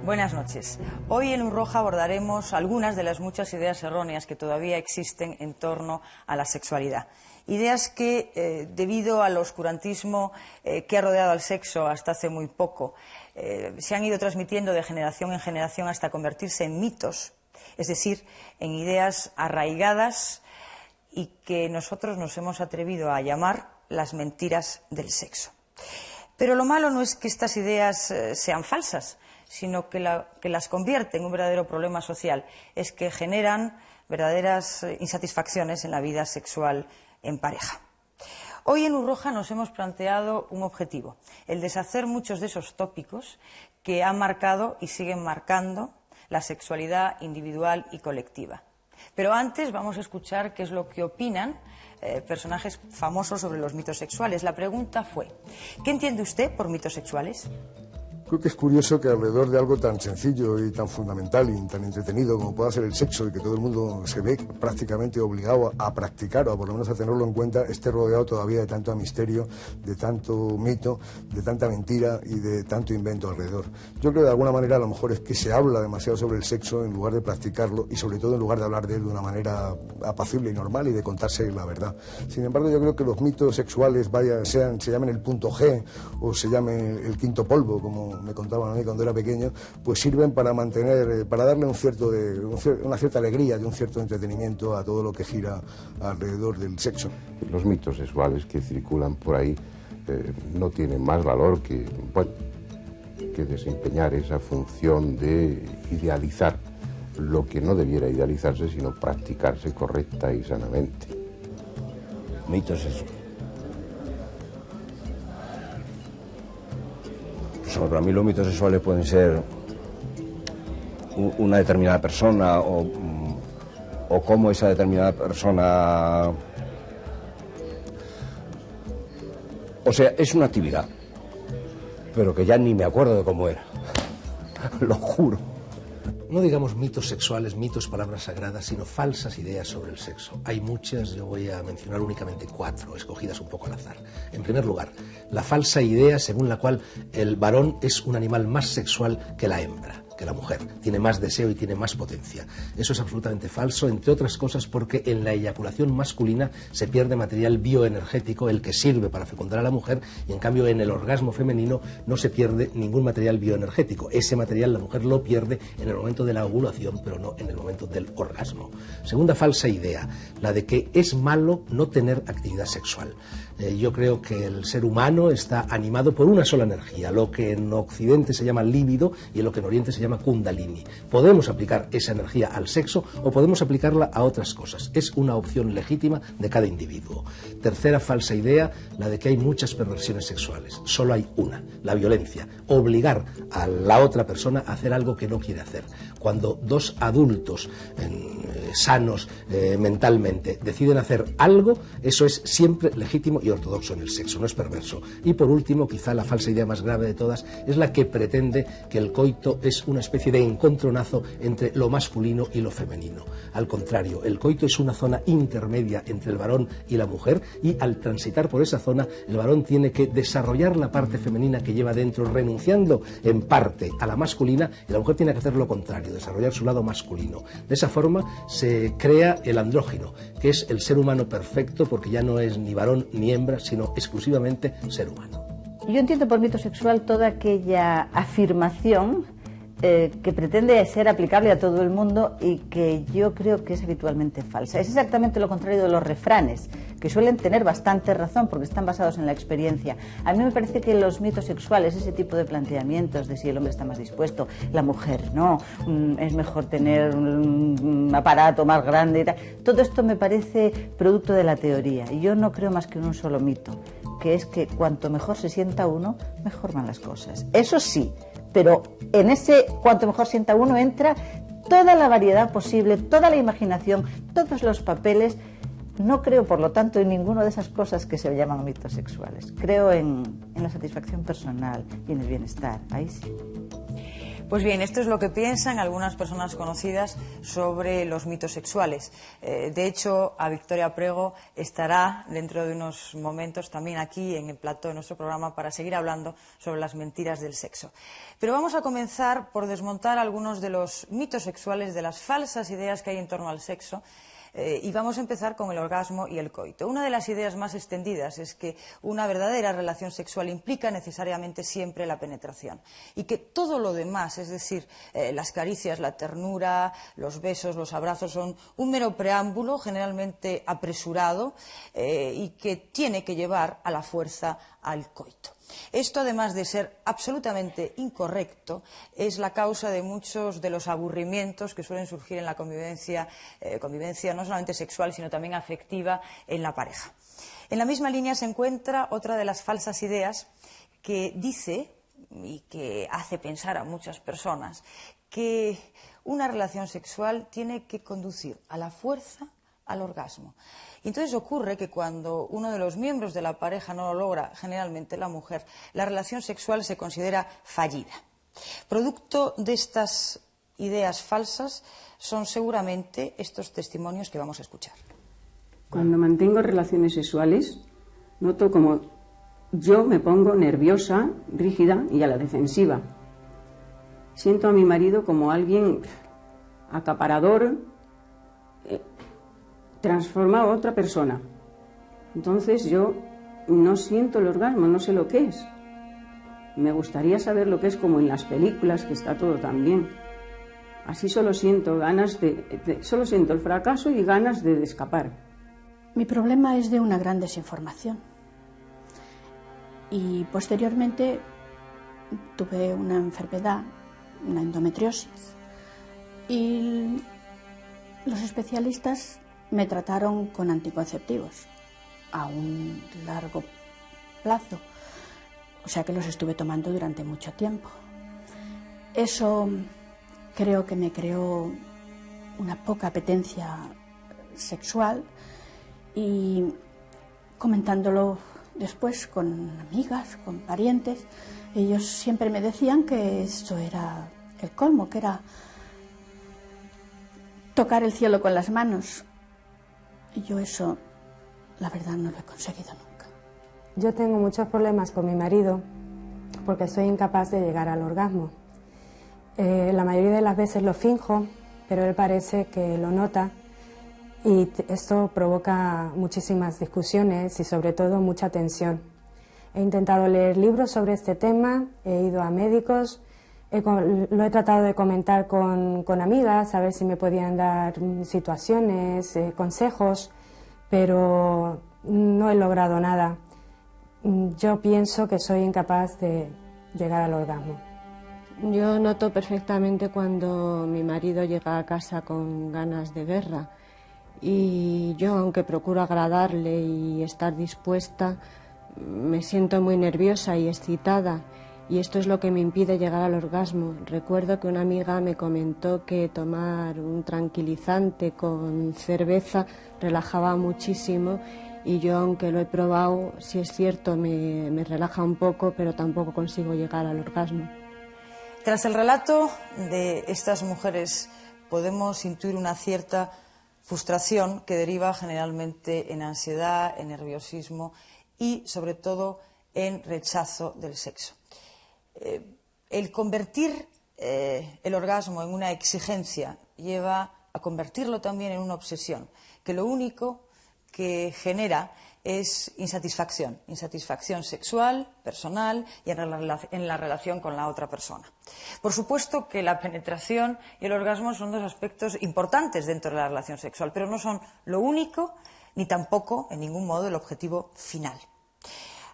Buenas noches. Hoy en Luz Roja abordaremos algunas de las muchas ideas erróneas que todavía existen en torno a la sexualidad. Ideas que, debido al oscurantismo que ha rodeado al sexo hasta hace muy poco, se han ido transmitiendo de generación en generación hasta convertirse en mitos, es decir, en ideas arraigadas y que nosotros nos hemos atrevido a llamar las mentiras del sexo. Pero lo malo no es que estas ideas sean falsas, sino que las convierte en un verdadero problema social, es que generan verdaderas insatisfacciones en la vida sexual en pareja. Hoy en Luz Roja nos hemos planteado un objetivo, el deshacer muchos de esos tópicos que han marcado y siguen marcando la sexualidad individual y colectiva. Pero antes vamos a escuchar qué es lo que opinan personajes famosos sobre los mitos sexuales. La pregunta fue, ¿qué entiende usted por mitos sexuales? Creo que es curioso que alrededor de algo tan sencillo y tan fundamental y tan entretenido como pueda ser el sexo, y que todo el mundo se ve prácticamente obligado a practicar o a por lo menos a tenerlo en cuenta, esté rodeado todavía de tanto misterio, de tanto mito, de tanta mentira y de tanto invento alrededor. Yo creo que de alguna manera a lo mejor es que se habla demasiado sobre el sexo en lugar de practicarlo y sobre todo en lugar de hablar de él de una manera apacible y normal y de contarse la verdad. Sin embargo, yo creo que los mitos sexuales, se llamen el punto G o se llame el quinto polvo, como me contaban a mí cuando era pequeño, pues sirven para mantener, para darle una cierta alegría y un cierto entretenimiento a todo lo que gira alrededor del sexo. Los mitos sexuales que circulan por ahí no tienen más valor que, bueno, que desempeñar esa función de idealizar lo que no debiera idealizarse, sino practicarse correcta y sanamente. Mitos sexuales. Para mí los mitos sexuales pueden ser una determinada persona o cómo esa determinada persona... O sea, es una actividad, pero que ya ni me acuerdo de cómo era, lo juro. No digamos mitos sexuales, mitos, palabras sagradas, sino falsas ideas sobre el sexo. Hay muchas, yo voy a mencionar únicamente 4, escogidas un poco al azar. En primer lugar, la falsa idea según la cual el varón es un animal más sexual que la hembra, que la mujer. Tiene más deseo y tiene más potencia. Eso es absolutamente falso, entre otras cosas porque en la eyaculación masculina se pierde material bioenergético, el que sirve para fecundar a la mujer, y en cambio en el orgasmo femenino no se pierde ningún material bioenergético. Ese material la mujer lo pierde en el momento de la ovulación, pero no en el momento del orgasmo. Segunda falsa idea, la de que es malo no tener actividad sexual. Yo creo que el ser humano está animado por una sola energía, lo que en Occidente se llama líbido y en lo que en Oriente se llama kundalini. Podemos aplicar esa energía al sexo o podemos aplicarla a otras cosas. Es una opción legítima de cada individuo. Tercera falsa idea, la de que hay muchas perversiones sexuales. Solo hay una, la violencia. Obligar a la otra persona a hacer algo que no quiere hacer. Cuando dos adultos sanos mentalmente deciden hacer algo, eso es siempre legítimo y ortodoxo en el sexo, no es perverso. Y por último, quizá la falsa idea más grave de todas es la que pretende que el coito es una especie de encontronazo entre lo masculino y lo femenino. Al contrario, el coito es una zona intermedia entre el varón y la mujer, y al transitar por esa zona el varón tiene que desarrollar la parte femenina que lleva dentro, renunciando en parte a la masculina, y la mujer tiene que hacer lo contrario, desarrollar su lado masculino. De esa forma se crea el andrógino, que es el ser humano perfecto, porque ya no es ni varón ni hembra, sino exclusivamente ser humano. Yo entiendo por mito sexual toda aquella afirmación que pretende ser aplicable a todo el mundo y que yo creo que es habitualmente falsa. Es exactamente lo contrario de los refranes, que suelen tener bastante razón porque están basados en la experiencia. A mí me parece que los mitos sexuales, ese tipo de planteamientos de si el hombre está más dispuesto, la mujer no, es mejor tener un aparato más grande y tal, todo esto me parece producto de la teoría. Y yo no creo más que en un solo mito, que es que cuanto mejor se sienta uno, mejor van las cosas. Eso sí, pero en ese cuanto mejor sienta uno entra toda la variedad posible, toda la imaginación, todos los papeles No creo, por lo tanto, en ninguna de esas cosas que se llaman mitos sexuales. Creo en la satisfacción personal y en el bienestar. Ahí sí. Pues bien, esto es lo que piensan algunas personas conocidas sobre los mitos sexuales. De hecho, a Victoria Prego estará dentro de unos momentos también aquí en el plató de nuestro programa para seguir hablando sobre las mentiras del sexo. Pero vamos a comenzar por desmontar algunos de los mitos sexuales, de las falsas ideas que hay en torno al sexo. Y vamos a empezar con el orgasmo y el coito. Una de las ideas más extendidas es que una verdadera relación sexual implica necesariamente siempre la penetración y que todo lo demás, es decir, las caricias, la ternura, los besos, los abrazos, son un mero preámbulo, generalmente apresurado, y que tiene que llevar a la fuerza al coito. Esto, además de ser absolutamente incorrecto, es la causa de muchos de los aburrimientos que suelen surgir en la convivencia no solamente sexual, sino también afectiva en la pareja. En la misma línea se encuentra otra de las falsas ideas que dice, y que hace pensar a muchas personas, que una relación sexual tiene que conducir a la fuerza al orgasmo. Y entonces ocurre que cuando uno de los miembros de la pareja no lo logra, generalmente la mujer, la relación sexual se considera fallida. Producto de estas ideas falsas son seguramente estos testimonios que vamos a escuchar. Cuando mantengo relaciones sexuales, noto como yo me pongo nerviosa, rígida y a la defensiva. Siento a mi marido como alguien acaparador, transforma a otra persona. Entonces yo no siento el orgasmo, no sé lo que es. Me gustaría saber lo que es como en las películas, que está todo tan bien. Así solo siento solo siento el fracaso y ganas de escapar. Mi problema es de una gran desinformación. Y posteriormente tuve una enfermedad, una endometriosis. Y los especialistas me trataron con anticonceptivos a un largo plazo, o sea que los estuve tomando durante mucho tiempo. Eso creo que me creó una poca apetencia sexual y comentándolo después con amigas, con parientes, ellos siempre me decían que esto era el colmo, que era tocar el cielo con las manos. Y yo eso, la verdad, no lo he conseguido nunca. Yo tengo muchos problemas con mi marido porque soy incapaz de llegar al orgasmo. La mayoría de las veces lo finjo, pero él parece que lo nota y esto provoca muchísimas discusiones y sobre todo mucha tensión. He intentado leer libros sobre este tema, he ido a médicos, lo he tratado de comentar con amigas, a ver si me podían dar situaciones, consejos, pero no he logrado nada. Yo pienso que soy incapaz de llegar al orgasmo. Yo noto perfectamente cuando mi marido llega a casa con ganas de guerra y yo, aunque procuro agradarle y estar dispuesta, me siento muy nerviosa y excitada. Y esto es lo que me impide llegar al orgasmo. Recuerdo que una amiga me comentó que tomar un tranquilizante con cerveza relajaba muchísimo y yo, aunque lo he probado, sí es cierto, me relaja un poco, pero tampoco consigo llegar al orgasmo. Tras el relato de estas mujeres podemos intuir una cierta frustración que deriva generalmente en ansiedad, en nerviosismo y, sobre todo, en rechazo del sexo. El convertir el orgasmo en una exigencia lleva a convertirlo también en una obsesión, que lo único que genera es insatisfacción sexual, personal y en la relación con la otra persona. Por supuesto que la penetración y el orgasmo son dos aspectos importantes dentro de la relación sexual, pero no son lo único ni tampoco, en ningún modo, el objetivo final.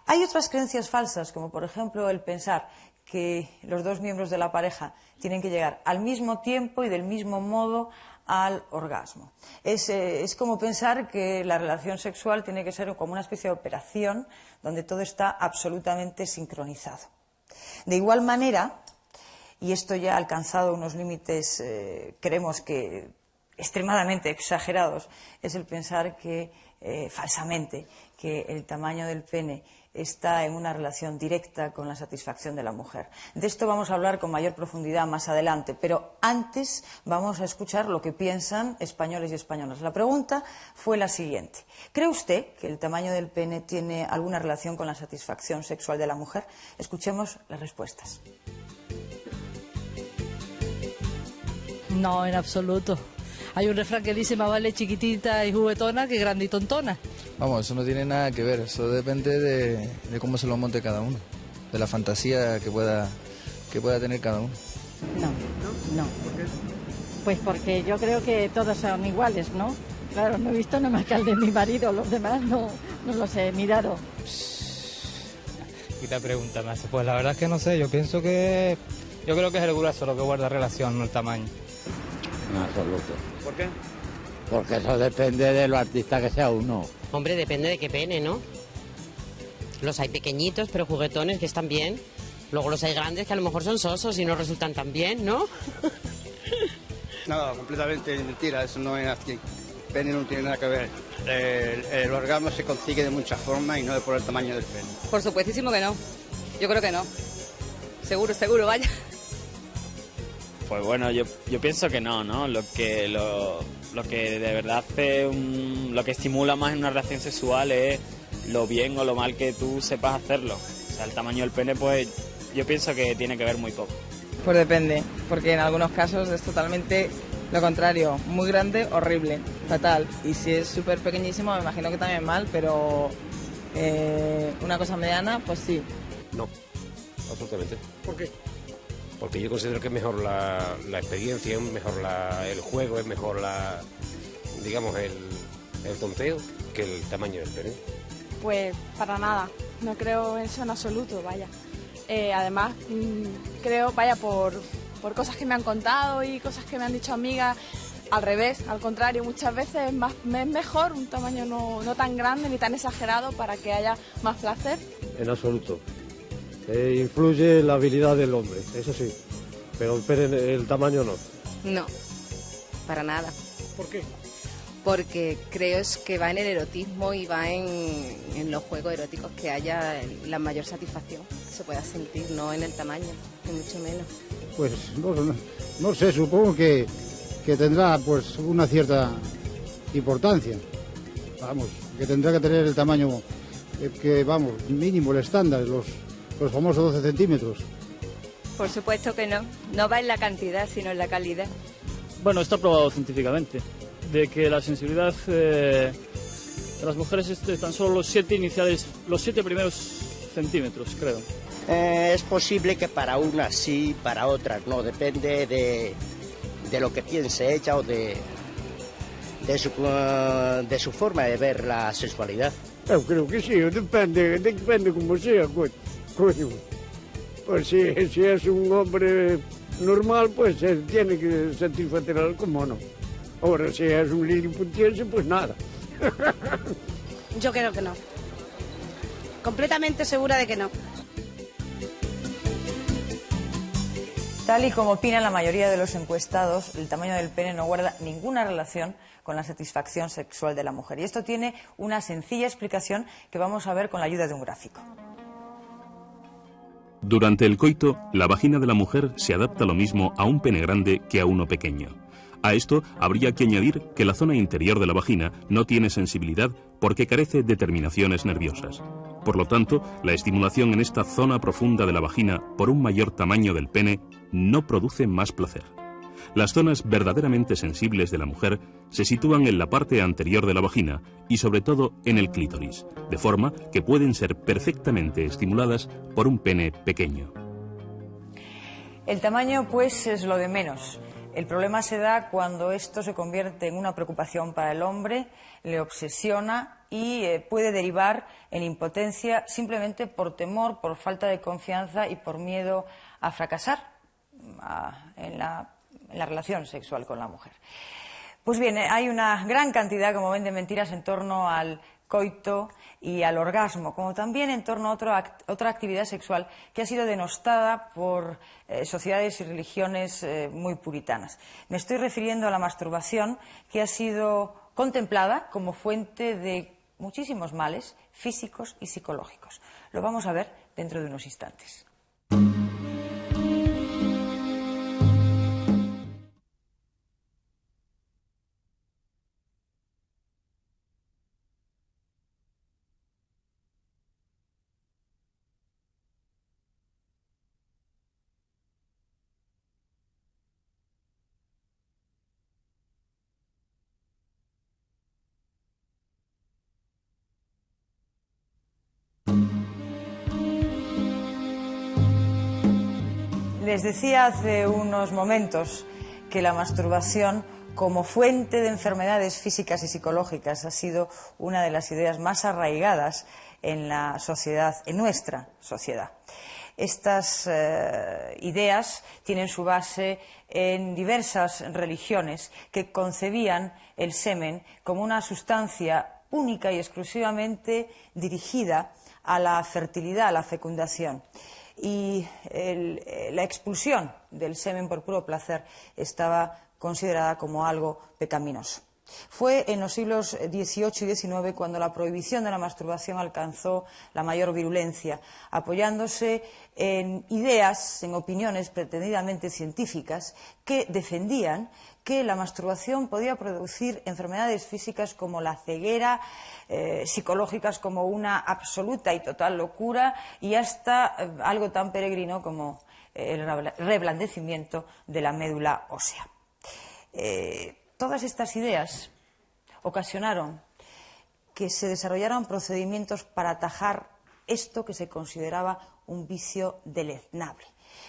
Hay otras creencias falsas, como por ejemplo el pensar que los dos miembros de la pareja tienen que llegar al mismo tiempo y del mismo modo al orgasmo. Es como pensar que la relación sexual tiene que ser como una especie de operación donde todo está absolutamente sincronizado. De igual manera, y esto ya ha alcanzado unos límites, creemos que extremadamente exagerados, es el pensar que falsamente, que el tamaño del pene está en una relación directa con la satisfacción de la mujer. De esto vamos a hablar con mayor profundidad más adelante, pero antes vamos a escuchar lo que piensan españoles y españolas. La pregunta fue la siguiente: ¿cree usted que el tamaño del pene tiene alguna relación con la satisfacción sexual de la mujer? Escuchemos las respuestas. No, en absoluto. Hay un refrán que dice: más vale chiquitita y juguetona que grande y tontona. Vamos, eso no tiene nada que ver, eso depende de cómo se lo monte cada uno, de la fantasía que pueda tener cada uno. No. ¿Por qué? Pues porque yo creo que todos son iguales, ¿no? Claro, no he visto nada más que al de mi marido, los demás no los he mirado. Y te pregunta, me hace, pues la verdad es que no sé, yo creo que es el grueso lo que guarda relación, no el tamaño. En absoluto. ¿Por qué? Porque eso depende de lo artista que sea uno. Hombre, depende de qué pene, ¿no? Los hay pequeñitos, pero juguetones, que están bien. Luego los hay grandes, que a lo mejor son sosos y no resultan tan bien, ¿no? No, completamente mentira, eso no es así. El pene no tiene nada que ver. El orgasmo se consigue de muchas formas y no por el tamaño del pene. Por supuestísimo que no. Yo creo que no. Seguro, vaya. Pues bueno, yo pienso que no, ¿no? Lo que de verdad hace lo que estimula más en una relación sexual es lo bien o lo mal que tú sepas hacerlo. O sea, el tamaño del pene, pues yo pienso que tiene que ver muy poco. Pues depende, porque en algunos casos es totalmente lo contrario, muy grande, horrible, fatal. Y si es súper pequeñísimo, me imagino que también mal, pero una cosa mediana, pues sí. No, absolutamente. ¿Por qué? Porque yo considero que es mejor la experiencia, es mejor el juego, es mejor digamos el tonteo que el tamaño del pene. Pues para nada, no creo en eso en absoluto, vaya. Además, creo, vaya, por cosas que me han contado y cosas que me han dicho amigas, al revés, al contrario, muchas veces es mejor un tamaño no tan grande ni tan exagerado para que haya más placer. En absoluto. Influye la habilidad del hombre, eso sí, pero el tamaño no. No, para nada. ¿Por qué? Porque creo que va en el erotismo y va en los juegos eróticos que haya la mayor satisfacción que se pueda sentir, no en el tamaño, ni mucho menos. Pues no sé, supongo que tendrá pues una cierta importancia. Vamos, que tendrá que tener el tamaño mínimo, el estándar, los famosos 12 centímetros. Por supuesto que no. No va en la cantidad, sino en la calidad. Bueno, está probado científicamente, de que la sensibilidad de las mujeres es de tan solo los 7 primeros centímetros, creo. Es posible que para unas sí, para otras no. Depende de lo que piense ella o de su forma de ver la sexualidad. Yo creo que sí, depende como sea, coño. Pues si es un hombre normal, pues tiene que satisfacer algo, como no. Ahora, si es un liliputiense, pues nada. Yo creo que no. Completamente segura de que no. Tal y como opinan la mayoría de los encuestados, el tamaño del pene no guarda ninguna relación con la satisfacción sexual de la mujer. Y esto tiene una sencilla explicación que vamos a ver con la ayuda de un gráfico. Durante el coito, la vagina de la mujer se adapta lo mismo a un pene grande que a uno pequeño. A esto habría que añadir que la zona interior de la vagina no tiene sensibilidad porque carece de terminaciones nerviosas. Por lo tanto, la estimulación en esta zona profunda de la vagina por un mayor tamaño del pene no produce más placer. Las zonas verdaderamente sensibles de la mujer se sitúan en la parte anterior de la vagina y sobre todo en el clítoris, de forma que pueden ser perfectamente estimuladas por un pene pequeño. El tamaño, pues, es lo de menos. El problema se da cuando esto se convierte en una preocupación para el hombre, le obsesiona y puede derivar en impotencia simplemente por temor, por falta de confianza y por miedo a fracasar en la relación sexual con la mujer. Pues bien, hay una gran cantidad, como ven, de mentiras en torno al coito y al orgasmo, como también en torno a otra actividad sexual que ha sido denostada por sociedades y religiones muy puritanas. Me estoy refiriendo a la masturbación, que ha sido contemplada como fuente de muchísimos males físicos y psicológicos. Lo vamos a ver dentro de unos instantes. Les decía hace unos momentos que la masturbación como fuente de enfermedades físicas y psicológicas ha sido una de las ideas más arraigadas en la sociedad, en nuestra sociedad. Estas ideas tienen su base en diversas religiones que concebían el semen como una sustancia única y exclusivamente dirigida a la fertilidad, a la fecundación. Y la expulsión del semen por puro placer estaba considerada como algo pecaminoso. Fue en los siglos XVIII y XIX cuando la prohibición de la masturbación alcanzó la mayor virulencia, apoyándose en ideas, en opiniones pretendidamente científicas que defendían que la masturbación podía producir enfermedades físicas como la ceguera, psicológicas como una absoluta y total locura y hasta algo tan peregrino como el reblandecimiento de la médula ósea. Todas estas ideas ocasionaron que se desarrollaran procedimientos para atajar esto que se consideraba un vicio deleznable.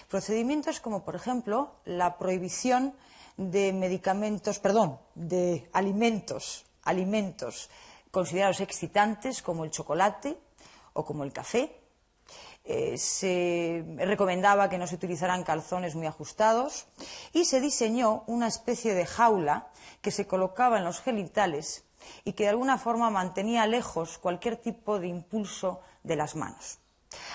Procedimientos como, por ejemplo, la prohibición de alimentos considerados excitantes como el chocolate o como el café. Se recomendaba que no se utilizaran calzones muy ajustados y se diseñó una especie de jaula que se colocaba en los genitales y que de alguna forma mantenía lejos cualquier tipo de impulso de las manos.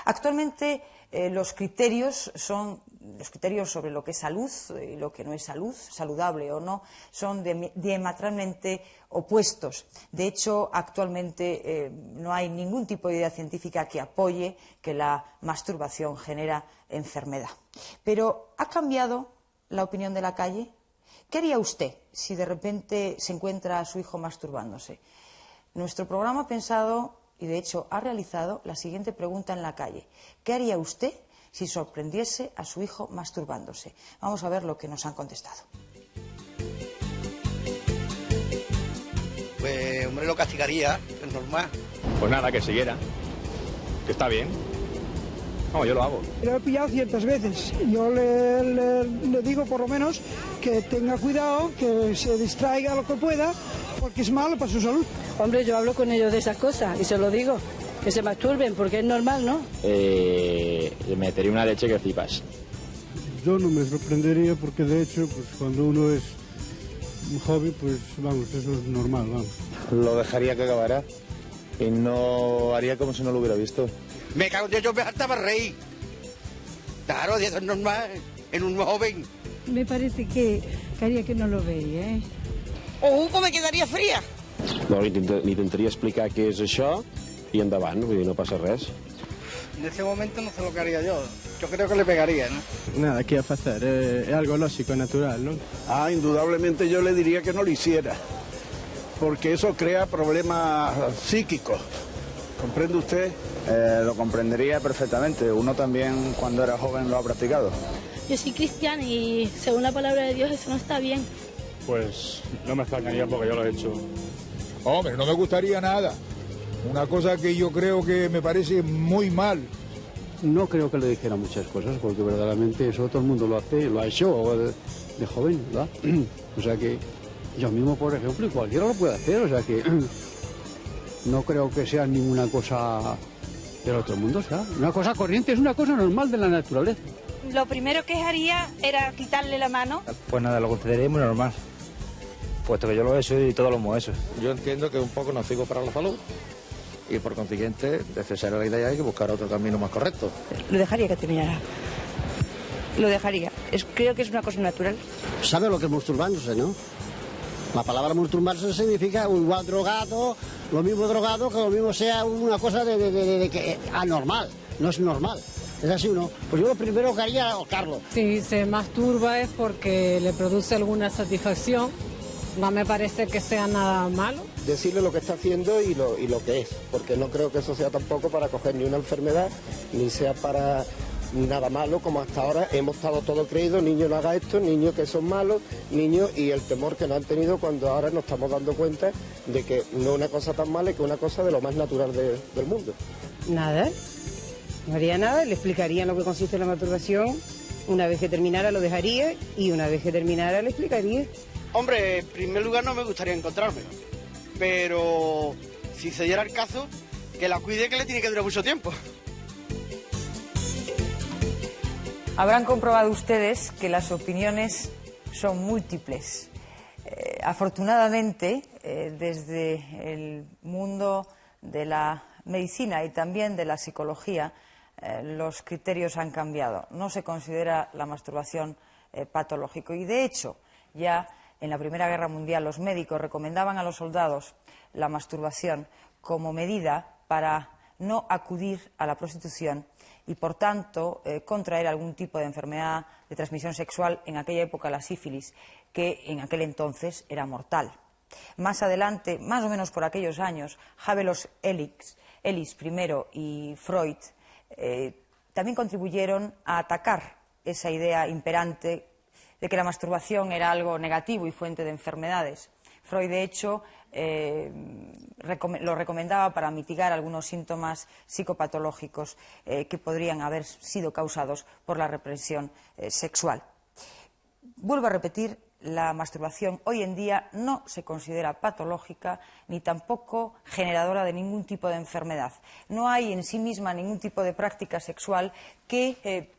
Actualmente los criterios sobre lo que es salud y lo que no es salud, saludable o no, son diametralmente opuestos. De hecho, actualmente no hay ningún tipo de idea científica que apoye que la masturbación genera enfermedad. Pero ¿ha cambiado la opinión de la calle? ¿Qué haría usted si de repente se encuentra a su hijo masturbándose? Nuestro programa ha pensado y de hecho ha realizado la siguiente pregunta en la calle. ¿Qué haría usted si sorprendiese a su hijo masturbándose? Vamos a ver lo que nos han contestado. Pues, hombre, lo castigaría, es normal. Pues nada, que siguiera, que está bien. No, yo lo hago. Lo he pillado ciertas veces. Yo le digo por lo menos que tenga cuidado, que se distraiga lo que pueda, porque es malo para su salud. Hombre, yo hablo con ellos de esas cosas y se lo digo, que se masturben, porque es normal, ¿no? Le metería una leche que flipas. Yo no me sorprendería porque de hecho, pues cuando uno es un hobby, pues vamos, eso es normal, vamos. Lo dejaría que acabara y no haría como si no lo hubiera visto. Me cago en Dios, yo me hartaba reír. Claro, eso es normal, en un joven. Me parece que haría que no lo veia, eh? O me quedaria fría. No, li intentaria explicar què és això i endavant, vull dir, no passa res. En ese momento no sé lo que haría yo. Yo creo que le pegaría, ¿no? Nada, ¿qué va a hacer? Es algo lógico, natural, ¿no? Indudablemente yo le diría que no lo hiciera, porque eso crea problemas psíquicos. ¿Comprende usted? Lo comprendería perfectamente. Uno también, cuando era joven, lo ha practicado. Yo soy cristiana y según la palabra de Dios eso no está bien. Pues no me extrañaría porque yo lo he hecho. Hombre, no me gustaría nada. Una cosa que yo creo que me parece muy mal. No creo que le dijera muchas cosas, porque verdaderamente eso todo el mundo lo hace, lo ha hecho de joven, ¿verdad? O sea que yo mismo, por ejemplo, y cualquiera lo puede hacer, o sea que no creo que sea ninguna cosa del otro mundo, o sea, una cosa corriente, es una cosa normal de la naturaleza. Lo primero que haría era quitarle la mano. Pues nada, lo consideraría muy normal, puesto que yo lo he hecho y todos lo hemos hecho. Yo entiendo que es un poco nocivo para la salud y por consiguiente, de cesar la idea hay que buscar otro camino más correcto. Lo dejaría que terminara. Lo dejaría. Creo que es una cosa natural. ¿Sabe lo que es masturbándose, no? La palabra masturbarse significa igual drogado, lo mismo drogado que lo mismo sea una cosa de que anormal, no es normal. ¿Es así o no? Pues yo lo primero que haría es ahorcarlo. Si se masturba es porque le produce alguna satisfacción. No me parece que sea nada malo. Decirle lo que está haciendo y lo que es, porque no creo que eso sea tampoco para coger ni una enfermedad, ni sea para nada malo, como hasta ahora hemos estado todos creídos, niños no haga esto, niños que son malos, niños, y el temor que nos han tenido cuando ahora nos estamos dando cuenta de que no es una cosa tan mala y que es una cosa de lo más natural del mundo. Nada, no haría nada, le explicaría en lo que consiste la masturbación, una vez que terminara lo dejaría y una vez que terminara le explicaría. Hombre, en primer lugar no me gustaría encontrármelo, pero si se diera el caso, que la cuide, que le tiene que durar mucho tiempo. Habrán comprobado ustedes que las opiniones son múltiples. Afortunadamente, desde el mundo de la medicina y también de la psicología, los criterios han cambiado. No se considera la masturbación patológico y, de hecho, ya en la Primera Guerra Mundial los médicos recomendaban a los soldados la masturbación como medida para no acudir a la prostitución y, por tanto, contraer algún tipo de enfermedad de transmisión sexual, en aquella época la sífilis, que en aquel entonces era mortal. Más adelante, más o menos por aquellos años, Havelock Ellis primero y Freud también contribuyeron a atacar esa idea imperante de que la masturbación era algo negativo y fuente de enfermedades. Freud, de hecho, lo recomendaba para mitigar algunos síntomas psicopatológicos que podrían haber sido causados por la represión sexual. Vuelvo a repetir, la masturbación hoy en día no se considera patológica ni tampoco generadora de ningún tipo de enfermedad. No hay en sí misma ningún tipo de práctica sexual que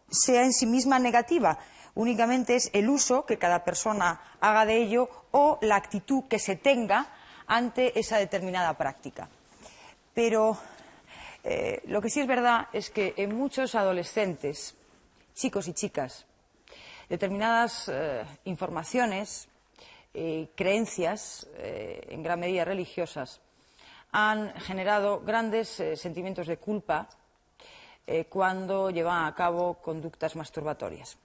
sea en sí misma negativa. Únicamente es el uso que cada persona haga de ello o la actitud que se tenga ante esa determinada práctica. Pero lo que sí es verdad es que en muchos adolescentes, chicos y chicas, determinadas informaciones, creencias, en gran medida religiosas, han generado grandes sentimientos de culpa cuando llevan a cabo conductas masturbatorias.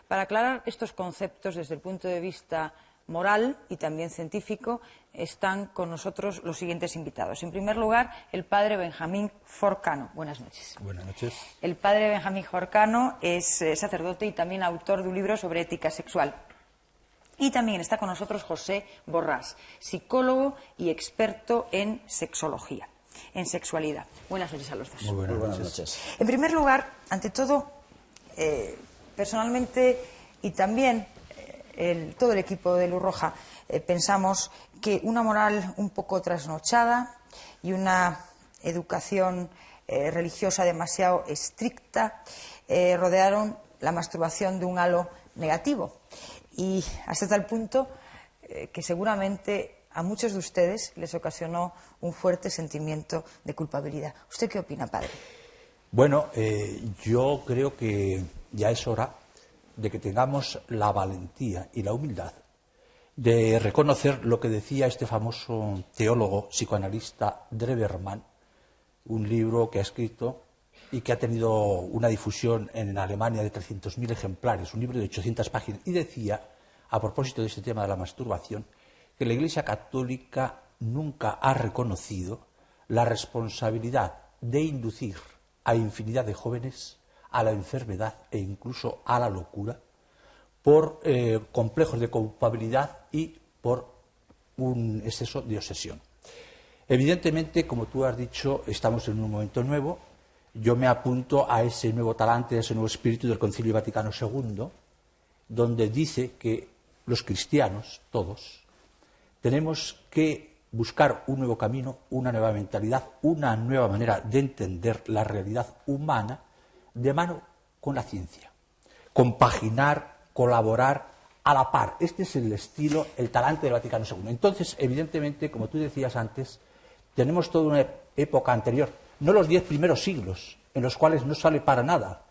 Para aclarar estos conceptos desde el punto de vista moral y también científico, están con nosotros los siguientes invitados. En primer lugar, el padre Benjamín Forcano. Buenas noches. Buenas noches. El padre Benjamín Forcano es sacerdote y también autor de un libro sobre ética sexual. Y también está con nosotros José Borrás, psicólogo y experto en sexología, en sexualidad. Buenas noches a los dos. Muy buenas noches. En primer lugar, ante todo, personalmente y también todo el equipo de Luz Roja pensamos que una moral un poco trasnochada y una educación religiosa demasiado estricta rodearon la masturbación de un halo negativo, y hasta tal punto que seguramente a muchos de ustedes les ocasionó un fuerte sentimiento de culpabilidad. ¿Usted qué opina, padre? Bueno, yo creo que ya es hora de que tengamos la valentía y la humildad de reconocer lo que decía este famoso teólogo psicoanalista Dreberman, un libro que ha escrito y que ha tenido una difusión en Alemania de 300.000 ejemplares, un libro de 800 páginas, y decía, a propósito de este tema de la masturbación, que la Iglesia Católica nunca ha reconocido la responsabilidad de inducir a infinidad de jóvenes a la enfermedad e incluso a la locura por complejos de culpabilidad y por un exceso de obsesión. Evidentemente, como tú has dicho, estamos en un momento nuevo. Yo me apunto a ese nuevo talante, a ese nuevo espíritu del Concilio Vaticano II, donde dice que los cristianos, todos, tenemos que buscar un nuevo camino, una nueva mentalidad, una nueva manera de entender la realidad humana de mano con la ciencia. Compaginar, colaborar a la par. Este es el estilo, el talante del Vaticano II. Entonces, evidentemente, como tú decías antes, tenemos toda una época anterior, no los 10 primeros siglos, en los cuales no sale para nada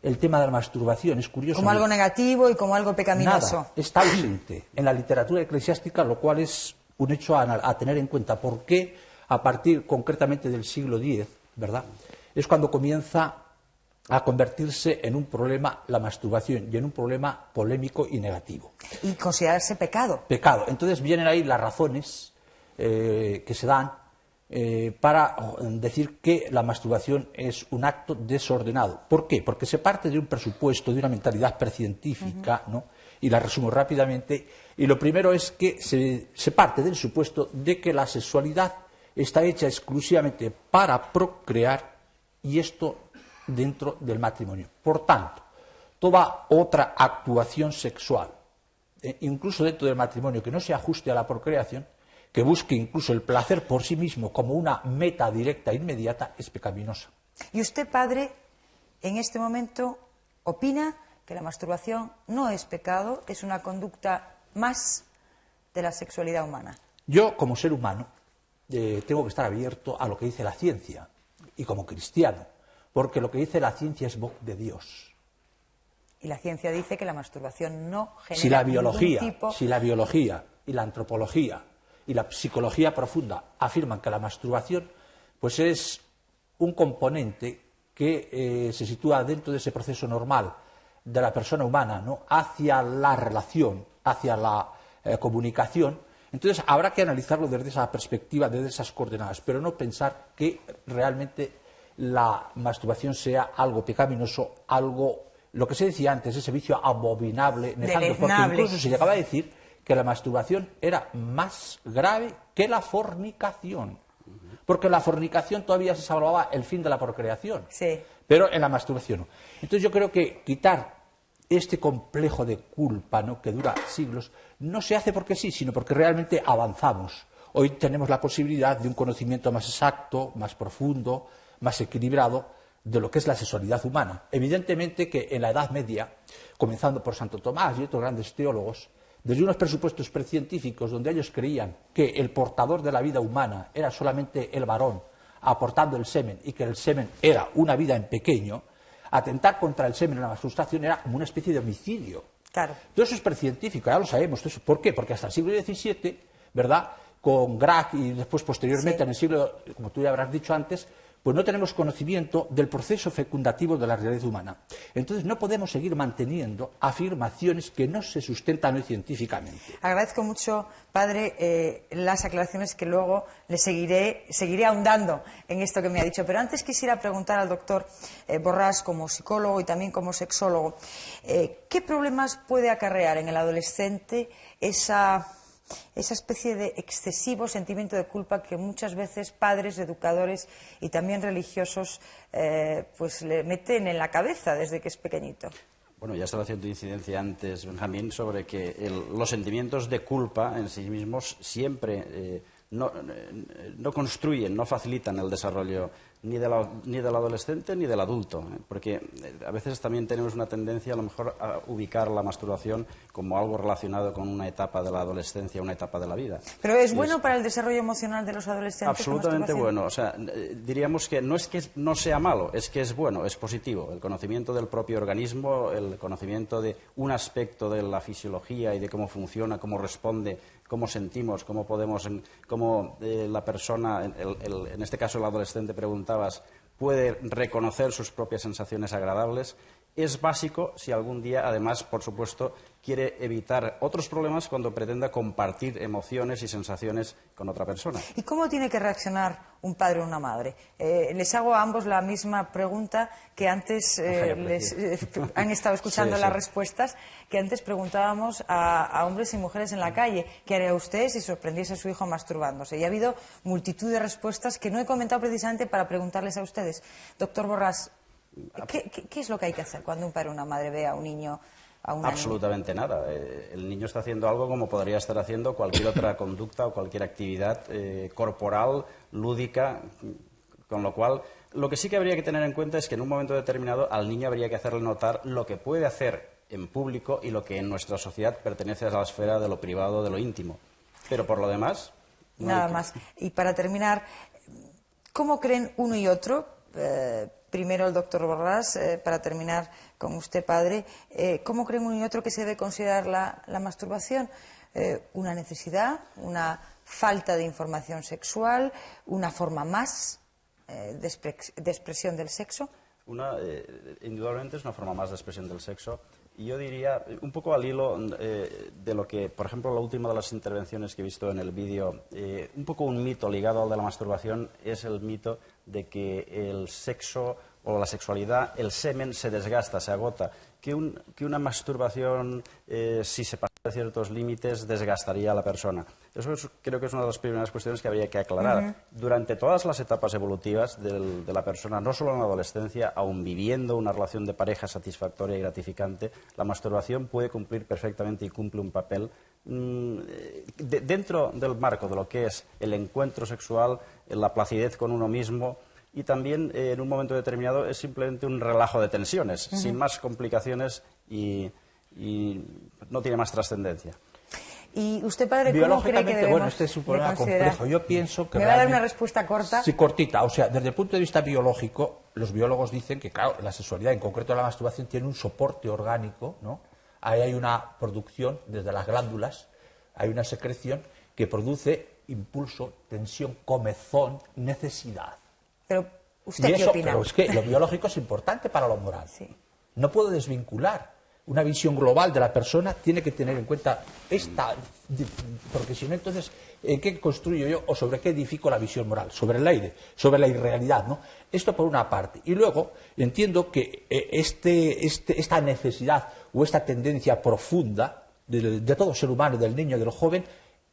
el tema de la masturbación. Es curioso. Como algo negativo y como algo pecaminoso. Nada, está ausente en la literatura eclesiástica, lo cual es un hecho a tener en cuenta. ¿Por qué a partir concretamente del siglo X, ¿verdad?, es cuando comienza a convertirse en un problema la masturbación y en un problema polémico y negativo? Y considerarse pecado. Pecado. Entonces vienen ahí las razones que se dan para decir que la masturbación es un acto desordenado. ¿Por qué? Porque se parte de un presupuesto, de una mentalidad precientífica, ¿no? Y la resumo rápidamente. Y lo primero es que se parte del supuesto de que la sexualidad está hecha exclusivamente para procrear, y esto dentro del matrimonio. Por tanto, toda otra actuación sexual, incluso dentro del matrimonio, que no se ajuste a la procreación, que busque incluso el placer por sí mismo como una meta directa e inmediata, es pecaminosa. Y usted, padre, en este momento opina que la masturbación no es pecado, es una conducta más de la sexualidad humana. Yo, como ser humano, tengo que estar abierto a lo que dice la ciencia, y como cristiano, porque lo que dice la ciencia es voz de Dios. Y la ciencia dice que la masturbación no genera Si la biología y la antropología y la psicología profunda afirman que la masturbación pues es un componente que se sitúa dentro de ese proceso normal de la persona humana, ¿no?, hacia la relación, hacia la comunicación, entonces habrá que analizarlo desde esa perspectiva, desde esas coordenadas, pero no pensar que realmente la masturbación sea algo pecaminoso, algo, lo que se decía antes, ese vicio abominable, nefasto, porque incluso se llegaba a decir que la masturbación era más grave que la fornicación, porque en la fornicación todavía se salvaba el fin de la procreación, sí, pero en la masturbación no. Entonces yo creo que quitar este complejo de culpa, ¿no?, que dura siglos, no se hace porque sí, sino porque realmente avanzamos. Hoy tenemos la posibilidad de un conocimiento más exacto, más profundo, más equilibrado de lo que es la sexualidad humana. Evidentemente que en la Edad Media, comenzando por Santo Tomás y otros grandes teólogos, desde unos presupuestos precientíficos donde ellos creían que el portador de la vida humana era solamente el varón aportando el semen y que el semen era una vida en pequeño, atentar contra el semen en la masturbación era como una especie de homicidio. Claro. Todo eso es precientífico, ya lo sabemos. ¿Por qué? Porque hasta el siglo XVII, ¿verdad?, con Grach y después posteriormente, sí, en el siglo, como tú ya habrás dicho antes, pues no tenemos conocimiento del proceso fecundativo de la realidad humana. Entonces no podemos seguir manteniendo afirmaciones que no se sustentan hoy científicamente. Agradezco mucho, padre, las aclaraciones que luego le seguiré ahondando en esto que me ha dicho. Pero antes quisiera preguntar al doctor Borràs, como psicólogo y también como sexólogo, ¿qué problemas puede acarrear en el adolescente esa especie de excesivo sentimiento de culpa que muchas veces padres, educadores y también religiosos pues le meten en la cabeza desde que es pequeñito? Bueno, ya estaba haciendo incidencia antes, Benjamín, sobre que los sentimientos de culpa en sí mismos siempre no construyen, no facilitan el desarrollo ni del adolescente ni del adulto, porque a veces también tenemos una tendencia a lo mejor a ubicar la masturbación como algo relacionado con una etapa de la adolescencia, una etapa de la vida. ¿Pero es bueno para el desarrollo emocional de los adolescentes? Absolutamente bueno. O sea, diríamos que no es que no sea malo, es que es bueno, es positivo. El conocimiento del propio organismo, el conocimiento de un aspecto de la fisiología y de cómo funciona, cómo responde, cómo sentimos, cómo podemos, cómo la persona, en este caso el adolescente, preguntabas, puede reconocer sus propias sensaciones agradables, es básico si algún día, además, por supuesto, quiere evitar otros problemas cuando pretenda compartir emociones y sensaciones con otra persona. ¿Y cómo tiene que reaccionar un padre o una madre? Les hago a ambos la misma pregunta que antes han estado escuchando las respuestas, que antes preguntábamos a hombres y mujeres en la calle. ¿Qué haría usted si sorprendiese a su hijo masturbándose? Y ha habido multitud de respuestas que no he comentado precisamente para preguntarles a ustedes. Doctor Borràs, ¿qué es lo que hay que hacer cuando un padre o una madre ve a un niño, a una Absolutamente niña? nada. El niño está haciendo algo como podría estar haciendo cualquier otra conducta o cualquier actividad corporal, lúdica, con lo cual lo que sí que habría que tener en cuenta es que en un momento determinado al niño habría que hacerle notar lo que puede hacer en público y lo que en nuestra sociedad pertenece a la esfera de lo privado, de lo íntimo. Pero por lo demás... Nada más. Y para terminar, ¿cómo creen uno y otro, primero el doctor Borràs, para terminar con usted, padre. ¿Cómo creen uno y otro que se debe considerar la masturbación? ¿Una necesidad, una falta de información sexual, una forma más de expresión del sexo? Indudablemente es una forma más de expresión del sexo. Y yo diría, un poco al hilo de lo que, por ejemplo, la última de las intervenciones que he visto en el vídeo, un poco un mito ligado al de la masturbación es el mito de que el sexo o la sexualidad, el semen se desgasta, se agota, que una masturbación, si se pasa de ciertos límites, desgastaría a la persona. Eso creo que es una de las primeras cuestiones que habría que aclarar. Durante todas las etapas evolutivas de la persona, no solo en la adolescencia, aun viviendo una relación de pareja satisfactoria y gratificante, la masturbación puede cumplir perfectamente y cumple un papel dentro del marco de lo que es el encuentro sexual, la placidez con uno mismo. Y también, en un momento determinado, es simplemente un relajo de tensiones, sin más complicaciones y no tiene más trascendencia. ¿Y usted, padre, cómo cree que debemos bueno, este es un problema complejo. Yo pienso que ¿me va a dar una respuesta corta? Sí, cortita. O sea, desde el punto de vista biológico, los biólogos dicen que, claro, la sexualidad, en concreto la masturbación, tiene un soporte orgánico, ¿no? Ahí hay una producción desde las glándulas, hay una secreción que produce impulso, tensión, comezón, necesidad. Pero, ¿usted qué opina? Pero es que lo biológico es importante para lo moral. Sí. No puedo desvincular. Una visión global de la persona tiene que tener en cuenta esta, porque si no, entonces, ¿en qué construyo yo o sobre qué edifico la visión moral? Sobre el aire, sobre la irrealidad, ¿no? Esto por una parte. Y luego entiendo que esta necesidad o esta tendencia profunda de todo ser humano, del niño, del joven,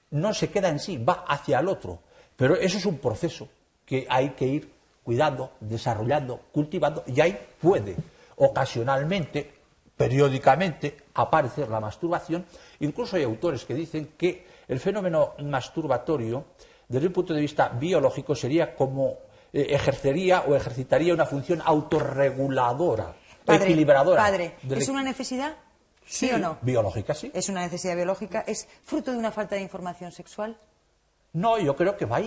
no se queda en sí, va hacia el otro. Pero eso es un proceso que hay que ir cuidando, desarrollando, cultivando, y ahí puede ocasionalmente, periódicamente, aparecer la masturbación. Incluso hay autores que dicen que el fenómeno masturbatorio, desde un punto de vista biológico, sería como ejercería o ejercitaría una función autorreguladora, equilibradora. Padre, ¿es una necesidad? ¿Sí o no? Biológica, sí. ¿Es una necesidad biológica? ¿Es fruto de una falta de información sexual? No, yo creo que va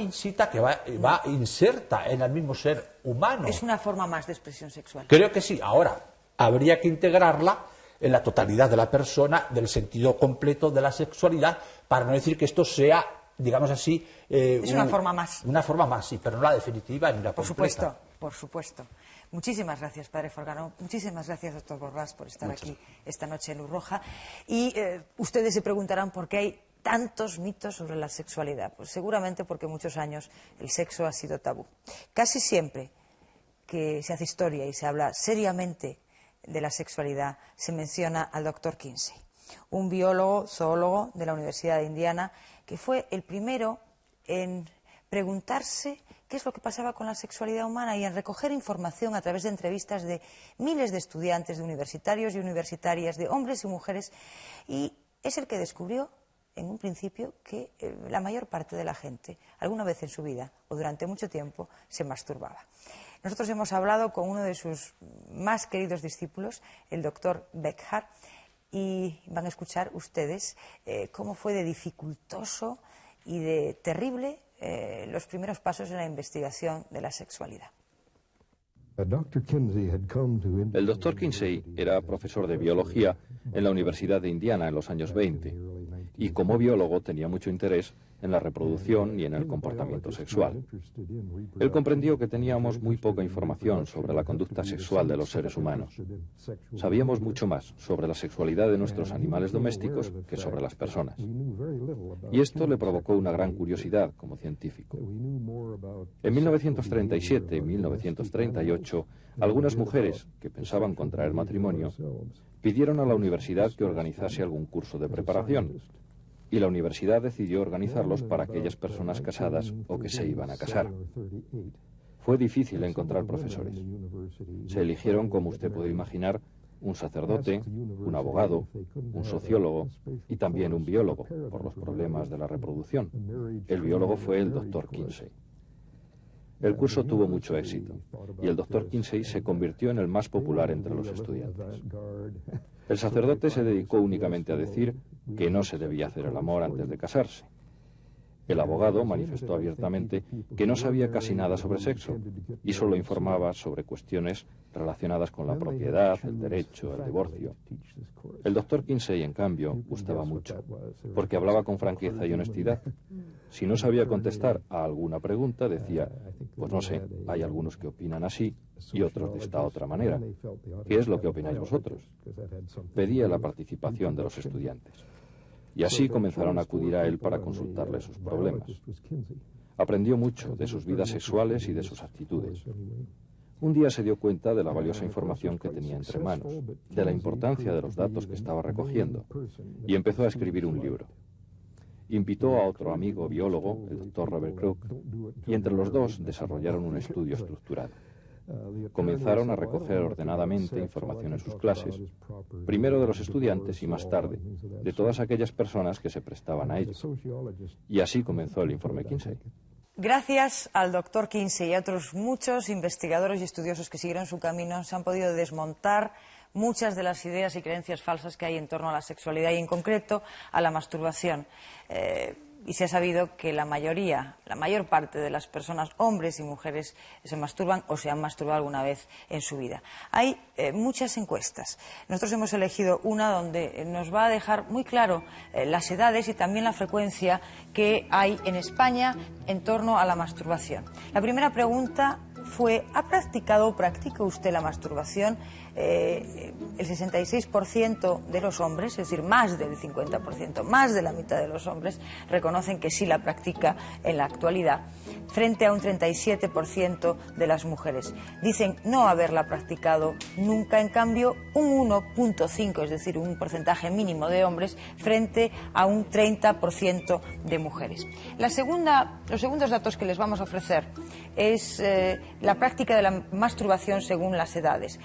inserta en el mismo ser humano. ¿Es una forma más de expresión sexual? Creo que sí. Ahora, habría que integrarla en la totalidad de la persona, del sentido completo de la sexualidad, para no decir que esto sea, digamos así... es una forma más. Una forma más, sí, pero no la definitiva ni la completa. Por supuesto, por supuesto. Muchísimas gracias, padre Folgado. Muchísimas gracias, doctor Borràs, por estar aquí esta noche en Luz Roja. Y ustedes se preguntarán por qué hay tantos mitos sobre la sexualidad. Pues seguramente porque muchos años el sexo ha sido tabú. Casi siempre que se hace historia y se habla seriamente de la sexualidad, se menciona al doctor Kinsey, un biólogo, zoólogo de la Universidad de Indiana, que fue el primero en preguntarse qué es lo que pasaba con la sexualidad humana y en recoger información a través de entrevistas de miles de estudiantes, de universitarios y universitarias, de hombres y mujeres, y es el que descubrió en un principio que la mayor parte de la gente, alguna vez en su vida o durante mucho tiempo, se masturbaba. Nosotros hemos hablado con uno de sus más queridos discípulos, el doctor Beckhard, y van a escuchar ustedes cómo fue de dificultoso y de terrible los primeros pasos en la investigación de la sexualidad. El doctor Kinsey era profesor de biología en la Universidad de Indiana en los años 20 y como biólogo tenía mucho interés en la reproducción y en el comportamiento sexual. Él comprendió que teníamos muy poca información sobre la conducta sexual de los seres humanos. Sabíamos mucho más sobre la sexualidad de nuestros animales domésticos que sobre las personas. Y esto le provocó una gran curiosidad como científico. En 1937 y 1938, algunas mujeres que pensaban contraer matrimonio pidieron a la universidad que organizase algún curso de preparación. Y la universidad decidió organizarlos para aquellas personas casadas o que se iban a casar. Fue difícil encontrar profesores. Se eligieron, como usted puede imaginar, un sacerdote, un abogado, un sociólogo y también un biólogo, por los problemas de la reproducción. El biólogo fue el doctor Kinsey. El curso tuvo mucho éxito y el doctor Kinsey se convirtió en el más popular entre los estudiantes. El sacerdote se dedicó únicamente a decir que no se debía hacer el amor antes de casarse. El abogado manifestó abiertamente que no sabía casi nada sobre sexo y solo informaba sobre cuestiones relacionadas con la propiedad, el derecho, el divorcio. El doctor Kinsey, en cambio, gustaba mucho, porque hablaba con franqueza y honestidad. Si no sabía contestar a alguna pregunta, decía, pues no sé, hay algunos que opinan así y otros de esta otra manera. ¿Qué es lo que opináis vosotros? Pedía la participación de los estudiantes. Y así comenzaron a acudir a él para consultarle sus problemas. Aprendió mucho de sus vidas sexuales y de sus actitudes. Un día se dio cuenta de la valiosa información que tenía entre manos, de la importancia de los datos que estaba recogiendo, y empezó a escribir un libro. Invitó a otro amigo biólogo, el doctor Robert Crook, y entre los dos desarrollaron un estudio estructurado. Comenzaron a recoger ordenadamente información en sus clases, primero de los estudiantes y más tarde de todas aquellas personas que se prestaban a ello. Y así comenzó el informe Kinsey. Gracias al doctor Kinsey y a otros muchos investigadores y estudiosos que siguieron su camino, se han podido desmontar muchas de las ideas y creencias falsas que hay en torno a la sexualidad y, en concreto, a la masturbación. Y se ha sabido que la mayor parte de las personas, hombres y mujeres, se masturban o se han masturbado alguna vez en su vida. Hay muchas encuestas. Nosotros hemos elegido una donde nos va a dejar muy claro las edades y también la frecuencia que hay en España en torno a la masturbación. La primera pregunta fue, ¿ha practicado o practica usted la masturbación? El 66% de los hombres, es decir, más del 50%, más de la mitad de los hombres, reconocen que sí la practica en la actualidad, frente a un 37% de las mujeres. Dicen no haberla practicado nunca, en cambio, un 1,5%, es decir, un porcentaje mínimo de hombres, frente a un 30% de mujeres. Los segundos datos que les vamos a ofrecer es la práctica de la masturbación según las edades.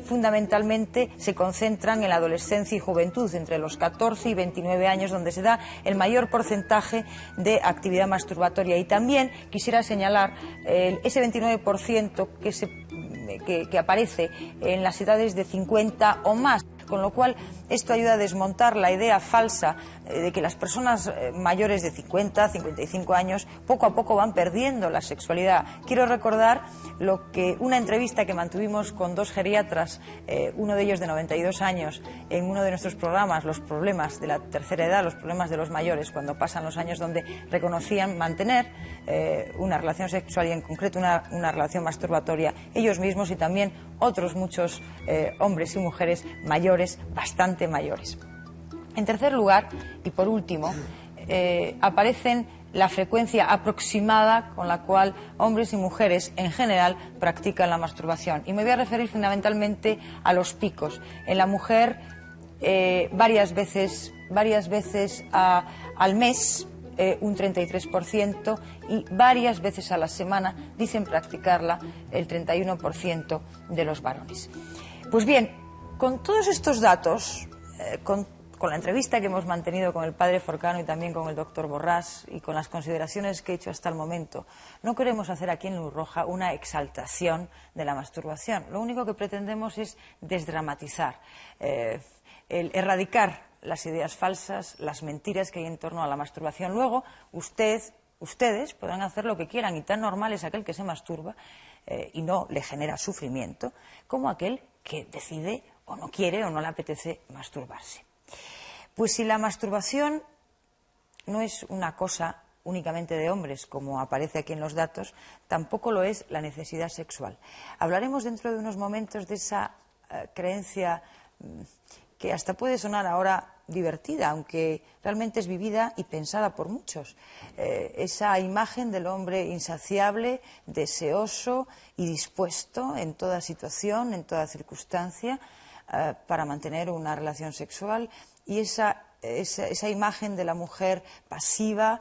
Fundamentalmente se concentran en la adolescencia y juventud, entre los 14 y 29 años, donde se da el mayor porcentaje de actividad masturbatoria. Y también quisiera señalar ese 29% que aparece en las edades de 50 o más. Con lo cual, esto ayuda a desmontar la idea falsa de que las personas mayores de 50, 55 años poco a poco van perdiendo la sexualidad. Quiero recordar una entrevista que mantuvimos con dos geriatras, uno de ellos de 92 años, en uno de nuestros programas, los problemas de la tercera edad, los problemas de los mayores cuando pasan los años, donde reconocían mantener una relación sexual y, en concreto, una relación masturbatoria ellos mismos y también otros muchos hombres y mujeres mayores, bastante mayores. En tercer lugar, y por último, aparecen la frecuencia aproximada con la cual hombres y mujeres en general practican la masturbación. Y me voy a referir fundamentalmente a los picos. En la mujer, varias veces al mes, un 33%, y varias veces a la semana dicen practicarla el 31% de los varones. Pues bien, con todos estos datos, con la entrevista que hemos mantenido con el padre Forcano y también con el doctor Borrás y con las consideraciones que he hecho hasta el momento, no queremos hacer aquí en Luz Roja una exaltación de la masturbación. Lo único que pretendemos es desdramatizar, erradicar las ideas falsas, las mentiras que hay en torno a la masturbación. Luego, ustedes podrán hacer lo que quieran, y tan normal es aquel que se masturba y no le genera sufrimiento como aquel que decide o no quiere o no le apetece masturbarse. Pues si la masturbación no es una cosa únicamente de hombres, como aparece aquí en los datos, tampoco lo es la necesidad sexual. Hablaremos dentro de unos momentos de esa creencia que hasta puede sonar ahora divertida, aunque realmente es vivida y pensada por muchos. Esa imagen del hombre insaciable, deseoso y dispuesto en toda situación, en toda circunstancia, para mantener una relación sexual, y esa imagen de la mujer pasiva,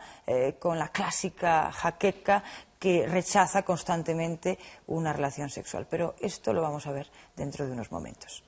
con la clásica jaqueca, que rechaza constantemente una relación sexual. Pero esto lo vamos a ver dentro de unos momentos.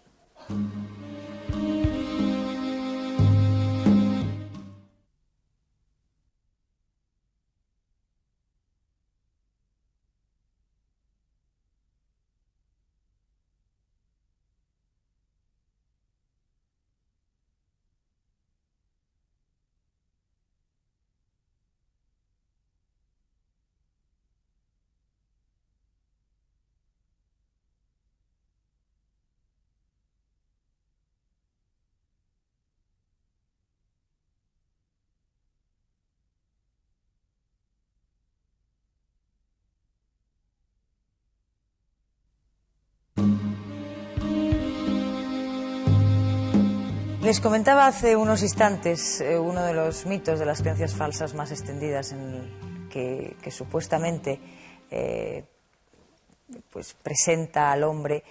Les comentaba hace unos instantes uno de los mitos de las creencias falsas más extendidas que supuestamente pues presenta al hombre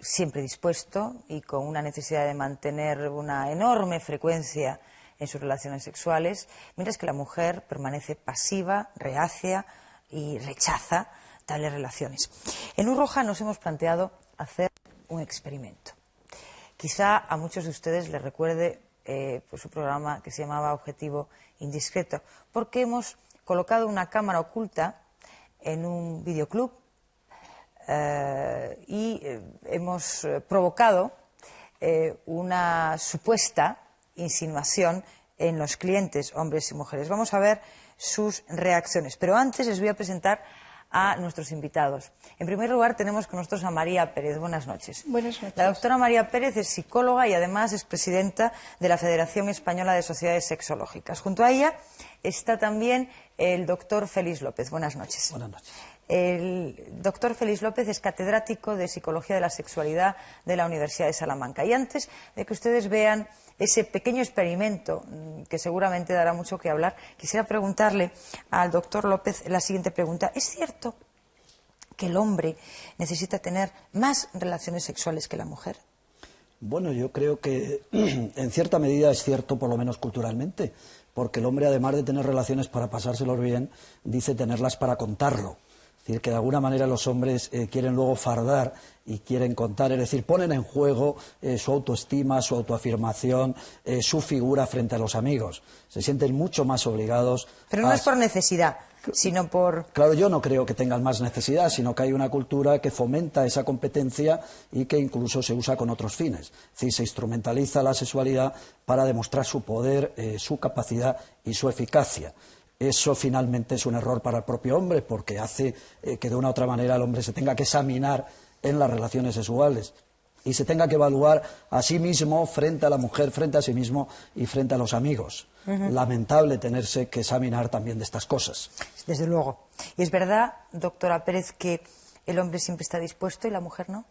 siempre dispuesto y con una necesidad de mantener una enorme frecuencia en sus relaciones sexuales, mientras que la mujer permanece pasiva, reacia y rechaza tales relaciones. En Luz Roja nos hemos planteado hacer un experimento. Quizá a muchos de ustedes les recuerde pues un programa que se llamaba Objetivo Indiscreto, porque hemos colocado una cámara oculta en un videoclub y hemos provocado una supuesta insinuación en los clientes, hombres y mujeres. Vamos a ver sus reacciones, pero antes les voy a presentar a nuestros invitados. En primer lugar tenemos con nosotros a María Pérez. Buenas noches. Buenas noches. La doctora María Pérez es psicóloga y además es presidenta de la Federación Española de Sociedades Sexológicas. Junto a ella está también el doctor Félix López. Buenas noches. Buenas noches. El doctor Félix López es catedrático de Psicología de la Sexualidad de la Universidad de Salamanca. Y antes de que ustedes vean ese pequeño experimento que seguramente dará mucho que hablar, quisiera preguntarle al doctor López la siguiente pregunta. ¿Es cierto que el hombre necesita tener más relaciones sexuales que la mujer? Bueno, yo creo que en cierta medida es cierto, por lo menos culturalmente, porque el hombre, además de tener relaciones para pasárselos bien, dice tenerlas para contarlo. Es decir, que de alguna manera los hombres quieren luego fardar y quieren contar, es decir, ponen en juego su autoestima, su autoafirmación, su figura frente a los amigos. Se sienten mucho más obligados. Pero no es por necesidad, sino por... Claro, yo no creo que tengan más necesidad, sino que hay una cultura que fomenta esa competencia y que incluso se usa con otros fines. Es decir, se instrumentaliza la sexualidad para demostrar su poder, su capacidad y su eficacia. Eso finalmente es un error para el propio hombre porque hace que de una u otra manera el hombre se tenga que examinar en las relaciones sexuales y se tenga que evaluar a sí mismo frente a la mujer, frente a sí mismo y frente a los amigos. Lamentable tenerse que examinar también de estas cosas. Desde luego. ¿Y es verdad, doctora Pérez, que el hombre siempre está dispuesto y la mujer no?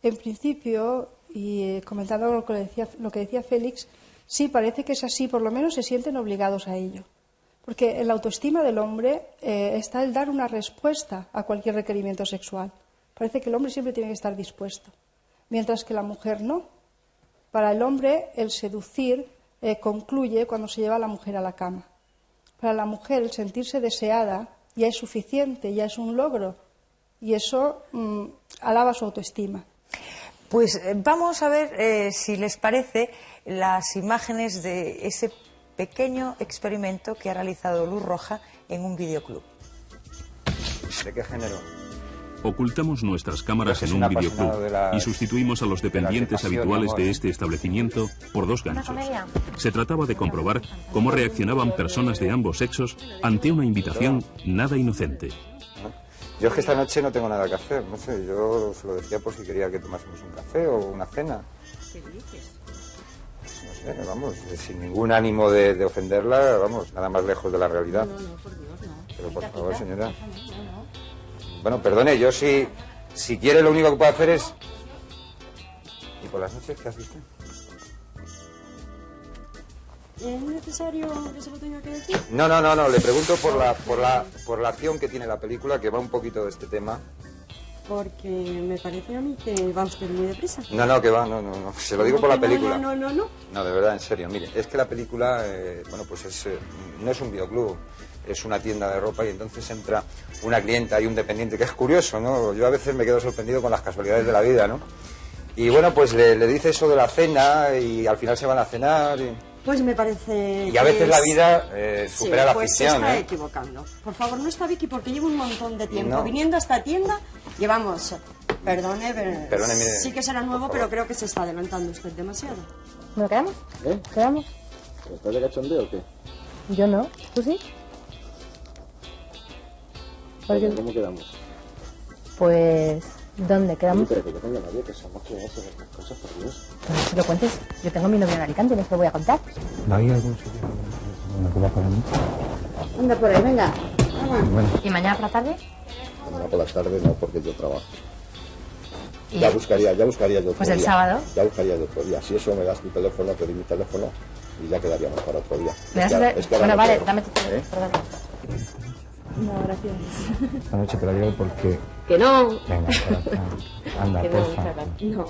En principio, y comentando lo que decía Félix, sí, parece que es así, por lo menos se sienten obligados a ello. Porque en la autoestima del hombre está el dar una respuesta a cualquier requerimiento sexual. Parece que el hombre siempre tiene que estar dispuesto, mientras que la mujer no. Para el hombre, el seducir concluye cuando se lleva a la mujer a la cama. Para la mujer, el sentirse deseada ya es suficiente, ya es un logro, y eso alaba su autoestima. Pues vamos a ver si les parece las imágenes de ese pequeño experimento que ha realizado Luz Roja en un videoclub. ¿De qué género? Ocultamos nuestras cámaras en un videoclub y sustituimos a los dependientes habituales de este establecimiento por dos ganchos. Se trataba de comprobar cómo reaccionaban personas de ambos sexos ante una invitación nada inocente. Yo es que esta noche no tengo nada que hacer, no sé, yo se lo decía por si quería que tomásemos un café o una cena. ¿Qué dices? No sé, vamos, sin ningún ánimo de ofenderla, vamos, nada más lejos de la realidad. No, por Dios, no. Pero por favor, señora. Bueno, perdone, yo si quiere lo único que puedo hacer es... ¿Y por las noches qué hace usted? ¿Es necesario que se lo tenga que decir? No, le pregunto por la acción que tiene la película, que va un poquito de este tema. Porque me parece a mí que va usted muy deprisa. No, que va, no. Se lo digo por la película. No. No, de verdad, en serio. Mire, es que la película, bueno, pues no es un videoclub, es una tienda de ropa y entonces entra una clienta y un dependiente, que es curioso, ¿no? Yo a veces me quedo sorprendido con las casualidades de la vida, ¿no? Y bueno, pues le dice eso de la cena y al final se van a cenar y... Pues me parece... Y a veces la vida supera la pues ficción, se está equivocando. Por favor, no está Vicky, porque llevo un montón de tiempo viniendo a esta tienda. Llevamos... Perdone, mire, sí que será nuevo, pero creo que se está adelantando usted demasiado. ¿Nos quedamos? ¿Quedamos? ¿Estás de cachondeo o qué? Yo no. ¿Tú sí? ¿Cómo quedamos? Pues... ¿Dónde quedamos? Pero que yo tengo novio, que somos que hacer estas cosas, por Dios. Pues no se lo cuentes. Yo tengo mi novio en Alicante, no se lo voy a contar. ¿No hay algún sitio donde tú vas para mí? Anda por ahí, venga. Bueno. ¿Y mañana por la tarde? Mañana por la tarde no, porque yo trabajo. Ya buscaría yo otro día. Pues el sábado. Ya buscaría yo otro día. Si eso me das tu teléfono, te doy mi teléfono y ya quedaríamos para otro día. Bueno, vale, dame tu teléfono. Perdón. No, gracias. Esta noche te la llevo porque... Que no. Venga, anda, Que no, porfa. no.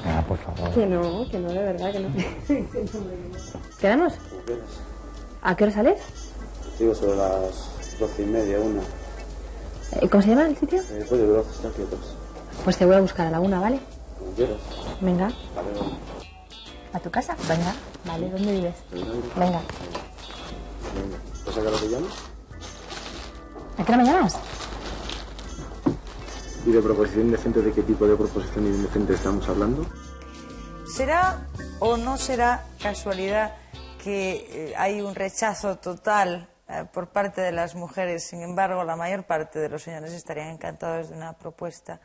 Ah, por favor. Que no, de verdad que no. ¿Quedamos? ¿A qué hora sales? Digo sobre las 12:30, 1. ¿Cómo se llama el sitio? Después de Veloz, están quietos. Pues te voy a buscar a la 1, ¿vale? Como quieras. Venga. Vale, vale. ¿A tu casa? Venga. Vale, ¿dónde vives? Venga. ¿Vas a sacar lo que llamas? ¿A qué hora me llamas? ¿Y de proposición indecente de qué tipo de proposición indecente estamos hablando? ¿Será o no será casualidad que hay un rechazo total por parte de las mujeres? Sin embargo, la mayor parte de los señores estarían encantados de una propuesta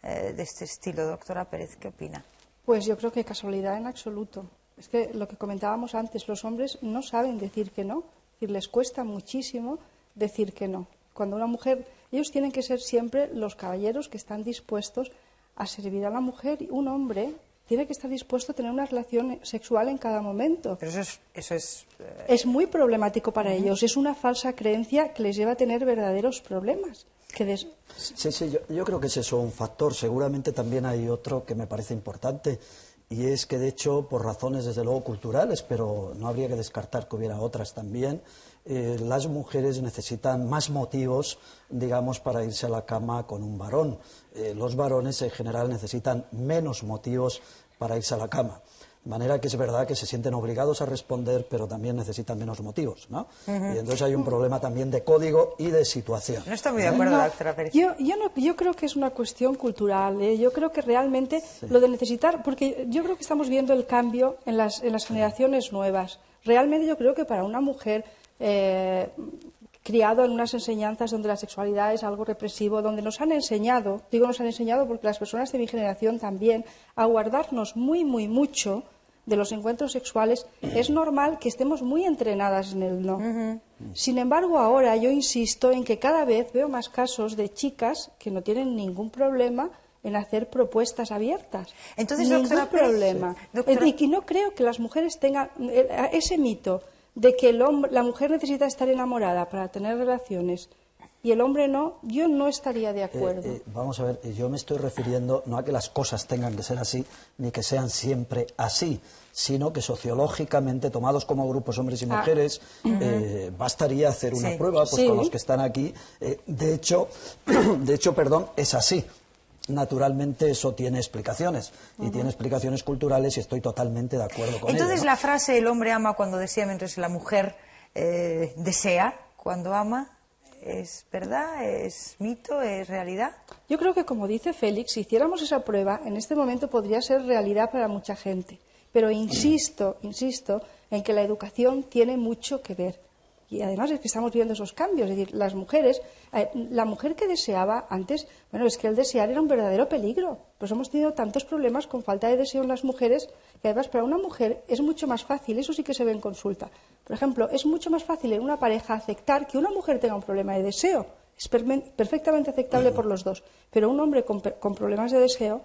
de este estilo. Doctora Pérez, ¿qué opina? Pues yo creo que casualidad en absoluto. Es que lo que comentábamos antes, los hombres no saben decir que no. Es decir, les cuesta muchísimo decir que no. Cuando una mujer, ellos tienen que ser siempre los caballeros que están dispuestos a servir a la mujer, y un hombre tiene que estar dispuesto a tener una relación sexual en cada momento. Pero eso es Es muy problemático para ellos. Es una falsa creencia que les lleva a tener verdaderos problemas. Sí, yo creo que ese es un factor. Seguramente también hay otro que me parece importante, y es que, de hecho, por razones desde luego culturales, pero no habría que descartar que hubiera otras también, las mujeres necesitan más motivos, digamos, para irse a la cama con un varón. Los varones en general necesitan menos motivos para irse a la cama. De manera que es verdad que se sienten obligados a responder, pero también necesitan menos motivos, ¿no? Y entonces hay un problema también de código y de situación. No estoy muy de acuerdo, doctora Pérez. Yo creo que es una cuestión cultural. Yo creo que realmente lo de necesitar, porque yo creo que estamos viendo el cambio en las generaciones nuevas. Realmente yo creo que para una mujer criado en unas enseñanzas donde la sexualidad es algo represivo, donde nos han enseñado, digo nos han enseñado porque las personas de mi generación también, a guardarnos mucho de los encuentros sexuales, es normal que estemos muy entrenadas en el no. Sin embargo, ahora yo insisto en que cada vez veo más casos de chicas que no tienen ningún problema en hacer propuestas abiertas. Entonces, ningún doctora Pérez, problema. doctora... Y no creo que las mujeres tengan ese mito de que la mujer necesita estar enamorada para tener relaciones y el hombre no, yo no estaría de acuerdo. Vamos a ver, yo me estoy refiriendo no a que las cosas tengan que ser así, ni que sean siempre así, sino que sociológicamente, tomados como grupos hombres y mujeres, bastaría hacer una prueba pues, con los que están aquí. De hecho, es así. Naturalmente eso tiene explicaciones, y tiene explicaciones culturales, y estoy totalmente de acuerdo con Entonces, ello, ¿no? la frase el hombre ama cuando desea, mientras la mujer desea cuando ama, ¿es verdad? ¿Es mito? ¿Es realidad? Yo creo que, como dice Félix, si hiciéramos esa prueba, en este momento podría ser realidad para mucha gente. Pero insisto en que la educación tiene mucho que ver. Y además es que estamos viendo esos cambios. Es decir, las mujeres, la mujer que deseaba antes, bueno, es que el desear era un verdadero peligro. Pues hemos tenido tantos problemas con falta de deseo en las mujeres, que además para una mujer es mucho más fácil, eso sí que se ve en consulta. Por ejemplo, es mucho más fácil en una pareja aceptar que una mujer tenga un problema de deseo. Es perfectamente aceptable por los dos. Pero un hombre con problemas de deseo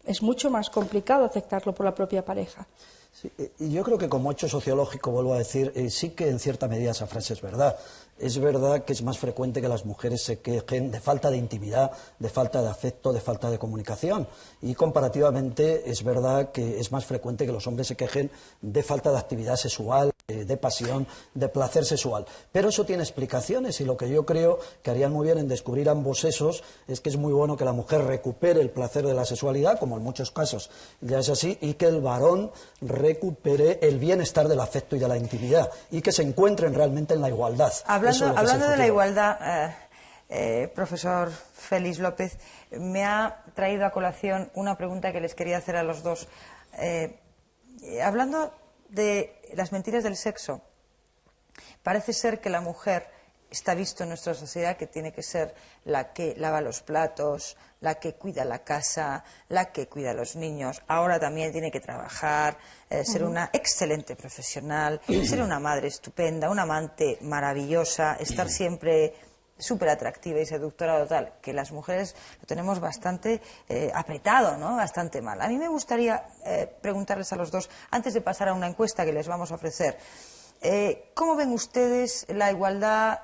es mucho más complicado aceptarlo por la propia pareja. Sí, y yo creo que como hecho sociológico, vuelvo a decir, sí que en cierta medida esa frase es verdad. Es verdad que es más frecuente que las mujeres se quejen de falta de intimidad, de falta de afecto, de falta de comunicación. Y comparativamente es verdad que es más frecuente que los hombres se quejen de falta de actividad sexual, de pasión, de placer sexual. Pero eso tiene explicaciones, y lo que yo creo que harían muy bien en descubrir ambos esos es que es muy bueno que la mujer recupere el placer de la sexualidad, como en muchos casos ya es así, y que el varón recupere el bienestar del afecto y de la intimidad, y que se encuentren realmente en la igualdad. Hablando de la igualdad, profesor Félix López, me ha traído a colación una pregunta que les quería hacer a los dos. Hablando de las mentiras del sexo, parece ser que la mujer está visto en nuestra sociedad que tiene que ser la que lava los platos, la que cuida la casa, la que cuida a los niños. Ahora también tiene que trabajar, ser una excelente profesional, ser una madre estupenda, una amante maravillosa, estar siempre súper atractiva y seductora total, que las mujeres lo tenemos bastante apretado, ¿no? Bastante mal. A mí me gustaría preguntarles a los dos, antes de pasar a una encuesta que les vamos a ofrecer, ¿cómo ven ustedes la igualdad,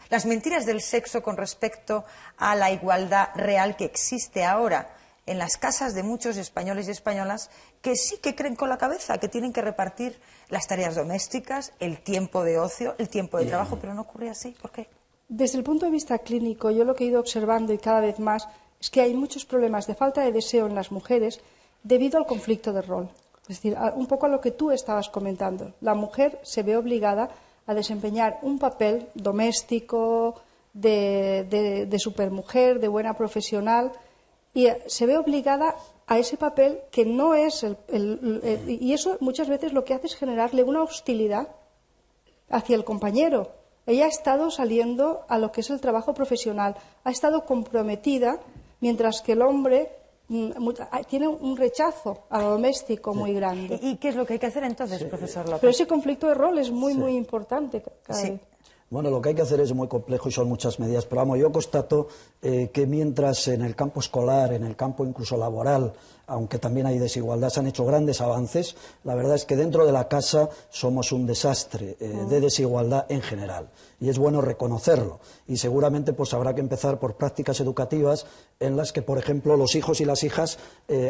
las mentiras del sexo con respecto a la igualdad real que existe ahora en las casas de muchos españoles y españolas que sí que creen con la cabeza que tienen que repartir las tareas domésticas, el tiempo de ocio, el tiempo de trabajo, pero no ocurre así? ¿Por qué? Desde el punto de vista clínico, yo lo que he ido observando y cada vez más es que hay muchos problemas de falta de deseo en las mujeres debido al conflicto de rol. Es decir, un poco a lo que tú estabas comentando. La mujer se ve obligada a desempeñar un papel doméstico, de supermujer, de buena profesional, y se ve obligada a ese papel que no es y eso muchas veces lo que hace es generarle una hostilidad hacia el compañero. Ella ha estado saliendo a lo que es el trabajo profesional, ha estado comprometida, mientras que el hombre tiene un rechazo a lo doméstico muy grande. ¿Y qué es lo que hay que hacer entonces, profesor López? Pero ese conflicto de rol es muy importante cada vez. Bueno, lo que hay que hacer es muy complejo y son muchas medidas, pero vamos, yo constato que mientras en el campo escolar, en el campo incluso laboral, aunque también hay desigualdad, se han hecho grandes avances, la verdad es que dentro de la casa somos un desastre de desigualdad en general, y es bueno reconocerlo, y seguramente pues habrá que empezar por prácticas educativas en las que, por ejemplo, los hijos y las hijas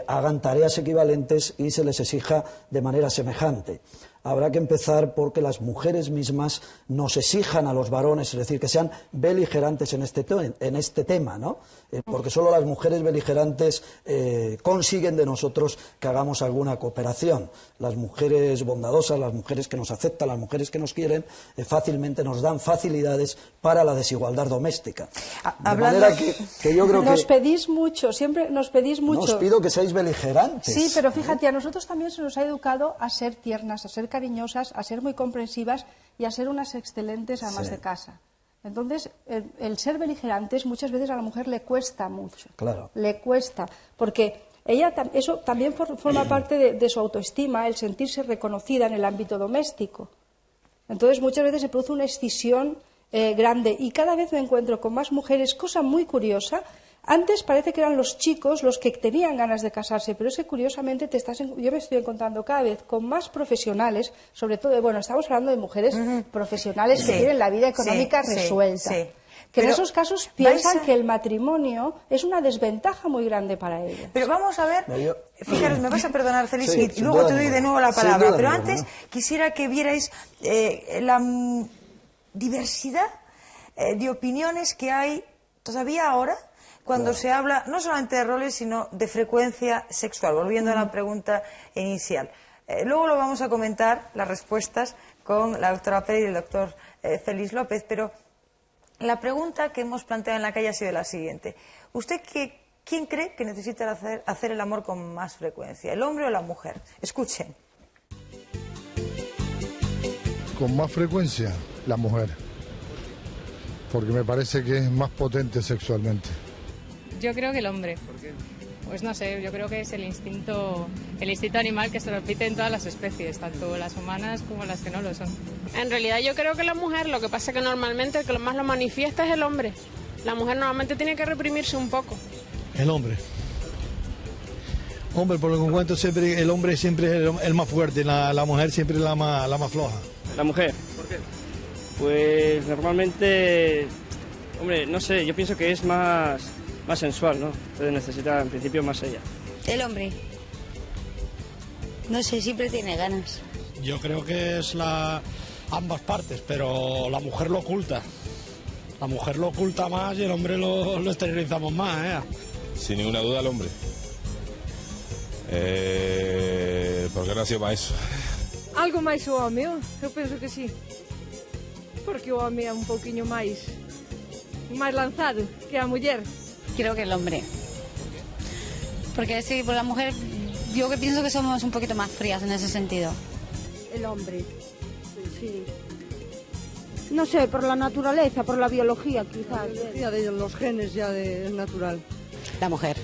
hagan tareas equivalentes y se les exija de manera semejante. Habrá que empezar porque las mujeres mismas nos exijan a los varones, es decir, que sean beligerantes en este tema, ¿no? Porque solo las mujeres beligerantes consiguen de nosotros que hagamos alguna cooperación. Las mujeres bondadosas, las mujeres que nos aceptan, las mujeres que nos quieren, fácilmente nos dan facilidades para la desigualdad doméstica. De manera que yo creo que... Nos pedís mucho, siempre nos pedís mucho. Os pido que seáis beligerantes. Sí, pero fíjate, a nosotros también se nos ha educado a ser tiernas, a ser cariñosas, a ser muy comprensivas y a ser unas excelentes amas de casa. Entonces, el ser beligerantes muchas veces a la mujer le cuesta mucho. Claro. Le cuesta, porque eso también forma parte de su autoestima, el sentirse reconocida en el ámbito doméstico. Entonces, muchas veces se produce una escisión grande y cada vez me encuentro con más mujeres, cosa muy curiosa. Antes parece que eran los chicos los que tenían ganas de casarse, pero es que curiosamente yo me estoy encontrando cada vez con más profesionales, sobre todo, bueno, estamos hablando de mujeres profesionales que tienen la vida económica resuelta. Que en esos casos piensan que el matrimonio es una desventaja muy grande para ellos. Pero vamos a ver, fijaros, me vas a perdonar, Félix, y luego te doy de nuevo la palabra, pero antes quisiera que vierais la diversidad de opiniones que hay todavía ahora cuando se habla no solamente de roles, sino de frecuencia sexual, volviendo a la pregunta inicial. Luego lo vamos a comentar, las respuestas, con la doctora Pérez y el doctor Félix López, pero la pregunta que hemos planteado en la calle ha sido la siguiente. ¿Usted quién cree que necesita hacer el amor con más frecuencia, el hombre o la mujer? Escuchen. Con más frecuencia, la mujer, porque me parece que es más potente sexualmente. Yo creo que el hombre. ¿Por qué? Pues no sé, yo creo que es el instinto animal que se repite en todas las especies, tanto las humanas como las que no lo son. En realidad yo creo que la mujer, lo que pasa es que normalmente el que más lo manifiesta es el hombre. La mujer normalmente tiene que reprimirse un poco. El hombre. Hombre, por lo que encuentro siempre, el hombre siempre es el más fuerte, la mujer siempre es la más floja. La mujer. ¿Por qué? Pues normalmente, hombre, no sé, yo pienso que es más sensual, ¿no? Entonces necesita en principio más ella. El hombre. No sé, siempre tiene ganas. Yo creo que es ambas partes, pero la mujer lo oculta. La mujer lo oculta más y el hombre lo exteriorizamos más, ¿eh? Sin ninguna duda el hombre. Porque nació para eso. Algo máis o home, eu penso que sí. Porque o home é un pouquiño máis lanzado que a muller. Creo que el hombre. Porque sí, por la mujer, yo que pienso que somos un poquito más frías en ese sentido. El hombre, sí. No sé, por la naturaleza, por la biología quizás. La biología de los genes ya es natural. La mujer.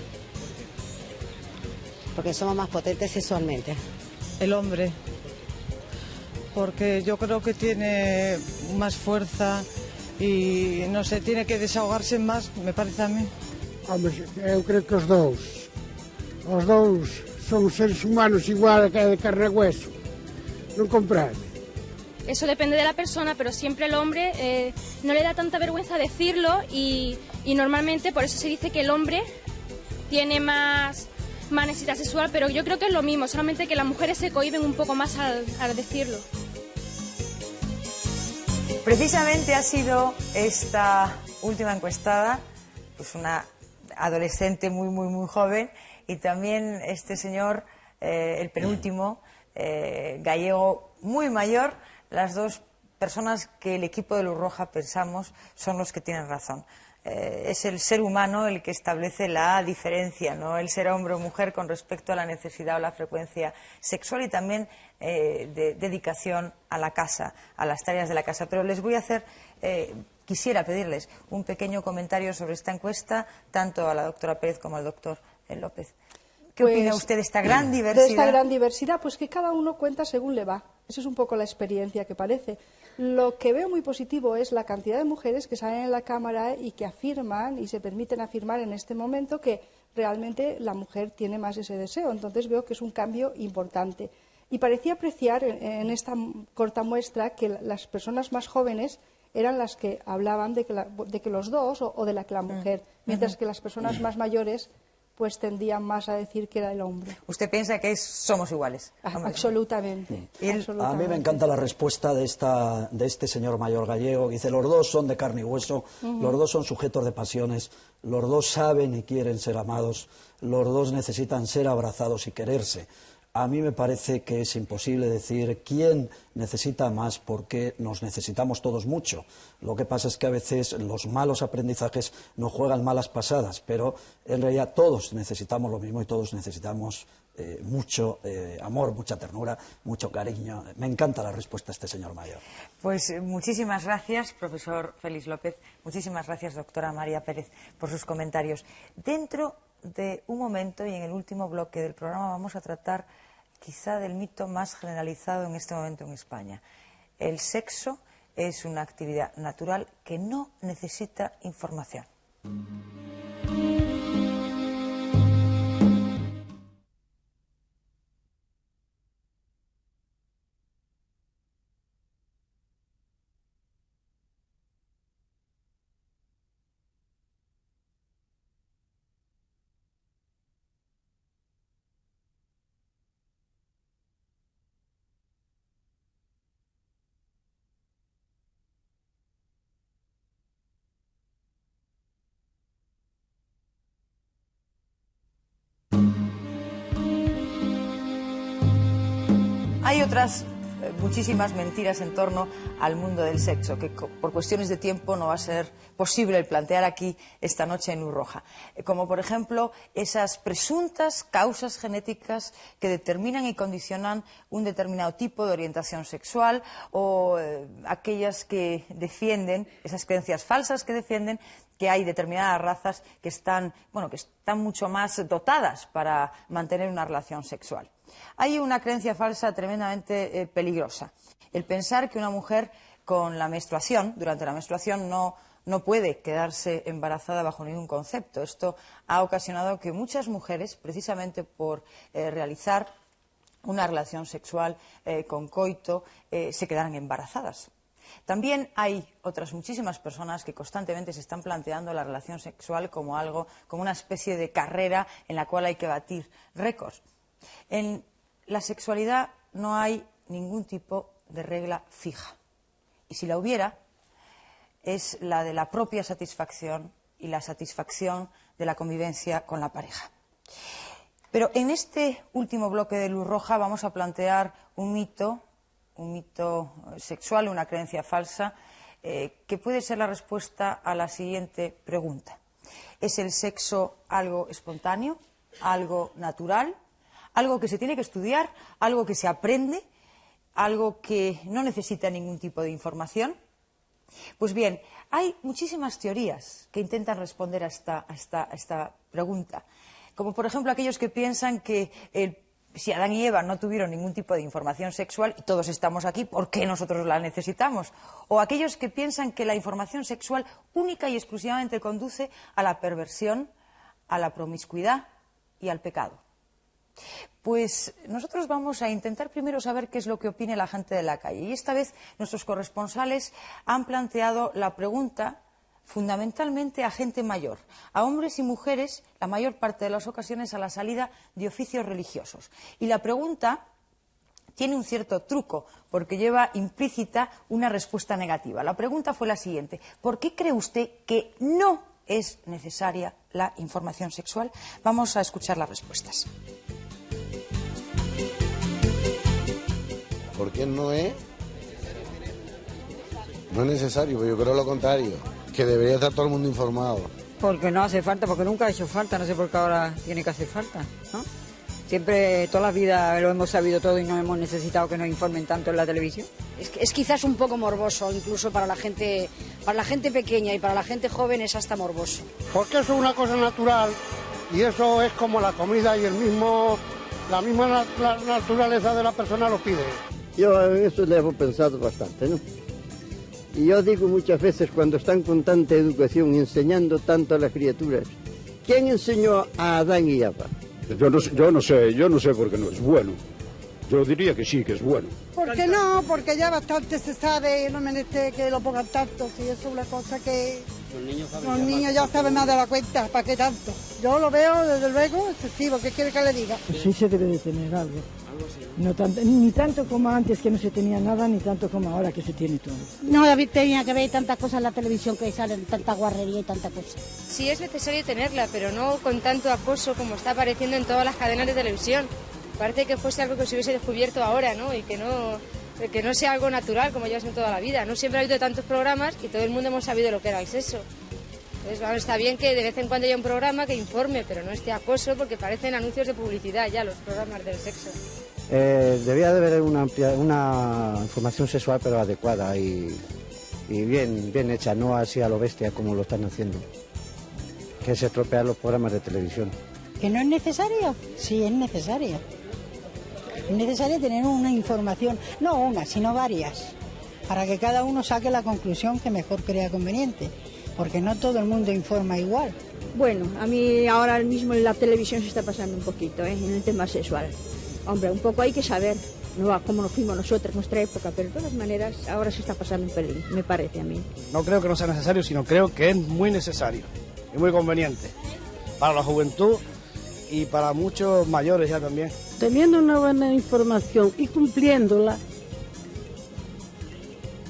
Porque somos más potentes sexualmente. El hombre. Porque yo creo que tiene más fuerza e non sei, tiene que desahogarse máis, me parece a mí. Hombre, eu creo que os dous son seres humanos igual que de carne e hueso, non comprende. Eso depende de la persona, pero siempre el hombre no le da tanta vergüenza decirlo y normalmente por eso se dice que el hombre tiene más necesidad sexual, pero yo creo que es lo mismo, solamente que las mujeres se cohíben un poco más al decirlo. Precisamente ha sido esta última encuestada, pues una adolescente muy joven, y también este señor, el penúltimo, gallego muy mayor, las dos personas que el equipo de Luz Roja pensamos son los que tienen razón. Es el ser humano el que establece la diferencia, no el ser hombre o mujer con respecto a la necesidad o la frecuencia sexual y también de dedicación a la casa, a las tareas de la casa. Pero les voy a hacer, quisiera pedirles un pequeño comentario sobre esta encuesta, tanto a la doctora Pérez como al doctor López. ¿Qué opina usted de esta gran diversidad? De esta gran diversidad, pues que cada uno cuenta según le va. Esa es un poco la experiencia que parece. Lo que veo muy positivo es la cantidad de mujeres que salen en la Cámara y que afirman y se permiten afirmar en este momento que realmente la mujer tiene más ese deseo. Entonces veo que es un cambio importante. Y parecía apreciar en esta corta muestra que las personas más jóvenes eran las que hablaban de que los dos o de la mujer, mientras que las personas más mayores pues tendían más a decir que era el hombre. ¿Usted piensa que somos iguales? Absolutamente. A mí me encanta la respuesta de este señor mayor gallego, que dice, los dos son de carne y hueso, los dos son sujetos de pasiones, los dos saben y quieren ser amados, los dos necesitan ser abrazados y quererse. A mí me parece que es imposible decir quién necesita más porque nos necesitamos todos mucho. Lo que pasa es que a veces los malos aprendizajes nos juegan malas pasadas, pero en realidad todos necesitamos lo mismo y todos necesitamos mucho amor, mucha ternura, mucho cariño. Me encanta la respuesta de este señor mayor. Pues muchísimas gracias, profesor Félix López. Muchísimas gracias, doctora María Pérez, por sus comentarios. Dentro de un momento y en el último bloque del programa vamos a tratar quizá del mito más generalizado en este momento en España. El sexo es una actividad natural que no necesita información. Hay otras muchísimas mentiras en torno al mundo del sexo, que por cuestiones de tiempo no va a ser posible el plantear aquí esta noche en Luz Roja. Como por ejemplo esas presuntas causas genéticas que determinan y condicionan un determinado tipo de orientación sexual o aquellas que defienden, esas creencias falsas que defienden que hay determinadas razas que están mucho más dotadas para mantener una relación sexual. Hay una creencia falsa tremendamente peligrosa. El pensar que una mujer con la menstruación, durante la menstruación, no puede quedarse embarazada bajo ningún concepto. Esto ha ocasionado que muchas mujeres, precisamente por realizar una relación sexual con coito, se quedaran embarazadas. También hay otras muchísimas personas que constantemente se están planteando la relación sexual como una especie de carrera en la cual hay que batir récords. En la sexualidad no hay ningún tipo de regla fija. Y si la hubiera, es la de la propia satisfacción y la satisfacción de la convivencia con la pareja. Pero en este último bloque de Luz Roja vamos a plantear un mito sexual, una creencia falsa, que puede ser la respuesta a la siguiente pregunta. ¿Es el sexo algo espontáneo, algo natural, algo que se tiene que estudiar, algo que se aprende, algo que no necesita ningún tipo de información? Pues bien, hay muchísimas teorías que intentan responder a esta pregunta, como por ejemplo aquellos que piensan que el si Adán y Eva no tuvieron ningún tipo de información sexual y todos estamos aquí, ¿por qué nosotros la necesitamos? O aquellos que piensan que la información sexual única y exclusivamente conduce a la perversión, a la promiscuidad y al pecado. Pues nosotros vamos a intentar primero saber qué es lo que opine la gente de la calle. Y esta vez nuestros corresponsales han planteado la pregunta fundamentalmente a gente mayor, a hombres y mujeres, la mayor parte de las ocasiones a la salida de oficios religiosos. Y la pregunta tiene un cierto truco, porque lleva implícita una respuesta negativa. La pregunta fue la siguiente: ¿por qué cree usted que no es necesaria la información sexual? Vamos a escuchar las respuestas. ¿Por qué no es? No es necesario, pero yo creo lo contrario, que debería estar todo el mundo informado. Porque no hace falta, porque nunca ha hecho falta, no sé por qué ahora tiene que hacer falta, ¿no? Siempre, toda la vida lo hemos sabido todo y no hemos necesitado que nos informen tanto en la televisión. Es quizás un poco morboso, incluso para la gente pequeña y para la gente joven es hasta morboso. Porque eso es una cosa natural y eso es como la comida y la misma naturaleza de la persona lo pide. Yo eso le he pensado bastante, ¿no? Y yo digo muchas veces, cuando están con tanta educación y enseñando tanto a las criaturas, ¿quién enseñó a Adán y Eva? Yo no sé por qué no es bueno. Yo diría que sí, que es bueno. ¿Por qué no? Porque ya bastante se sabe, no menester que lo pongan tanto, si eso es una cosa que los niños ya saben más de la cuenta, ¿para qué tanto? Yo lo veo, desde luego, excesivo, ¿qué quiere que le diga? Sí se debe de tener algo. No tanto, ni tanto como antes, que no se tenía nada, ni tanto como ahora que se tiene todo. No, David, tenía que ver tantas cosas en la televisión que salen, tanta guarrería y tanta cosa. Sí es necesario tenerla, pero no con tanto acoso como está apareciendo en todas las cadenas de televisión. Parece que fuese algo que se hubiese descubierto ahora, ¿no? Y que no sea algo natural como ya es en toda la vida. No siempre ha habido tantos programas y todo el mundo hemos sabido lo que era el sexo. Entonces, bueno, está bien que de vez en cuando haya un programa que informe, pero no esté acoso, porque parecen anuncios de publicidad ya los programas del sexo. Debía de haber una información sexual pero adecuada y bien hecha, no así a lo bestia como lo están haciendo, que se estropean los programas de televisión. ¿Que no es necesario? Sí, es necesario. Es necesario tener una información, no una, sino varias, para que cada uno saque la conclusión que mejor crea conveniente, porque no todo el mundo informa igual. Bueno, a mí ahora mismo en la televisión se está pasando un poquito, en el tema sexual. Hombre, un poco hay que saber, no va como nos fuimos nosotros en nuestra época, pero de todas maneras ahora se está pasando un pelín, me parece a mí. No creo que no sea necesario, sino creo que es muy necesario y muy conveniente para la juventud y para muchos mayores ya también. Teniendo una buena información y cumpliéndola,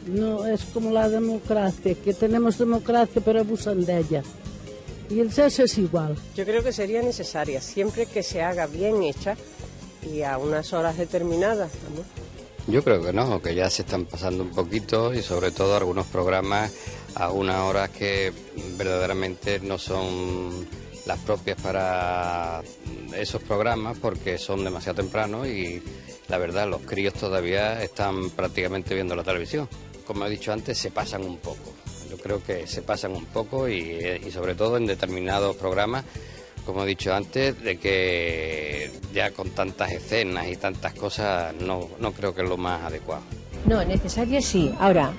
no es como la democracia, que tenemos democracia pero abusan de ella. Y el sexo es igual. Yo creo que sería necesaria, siempre que se haga bien hecha y a unas horas determinadas, ¿no? Yo creo que no, que ya se están pasando un poquito y sobre todo algunos programas a unas horas que verdaderamente no son las propias para esos programas porque son demasiado tempranos y la verdad los críos todavía están prácticamente viendo la televisión. Como he dicho antes, se pasan un poco. Yo creo que se pasan un poco y sobre todo en determinados programas, como he dicho antes, de que ya con tantas escenas y tantas cosas no creo que es lo más adecuado. No, necesaria sí. Ahora,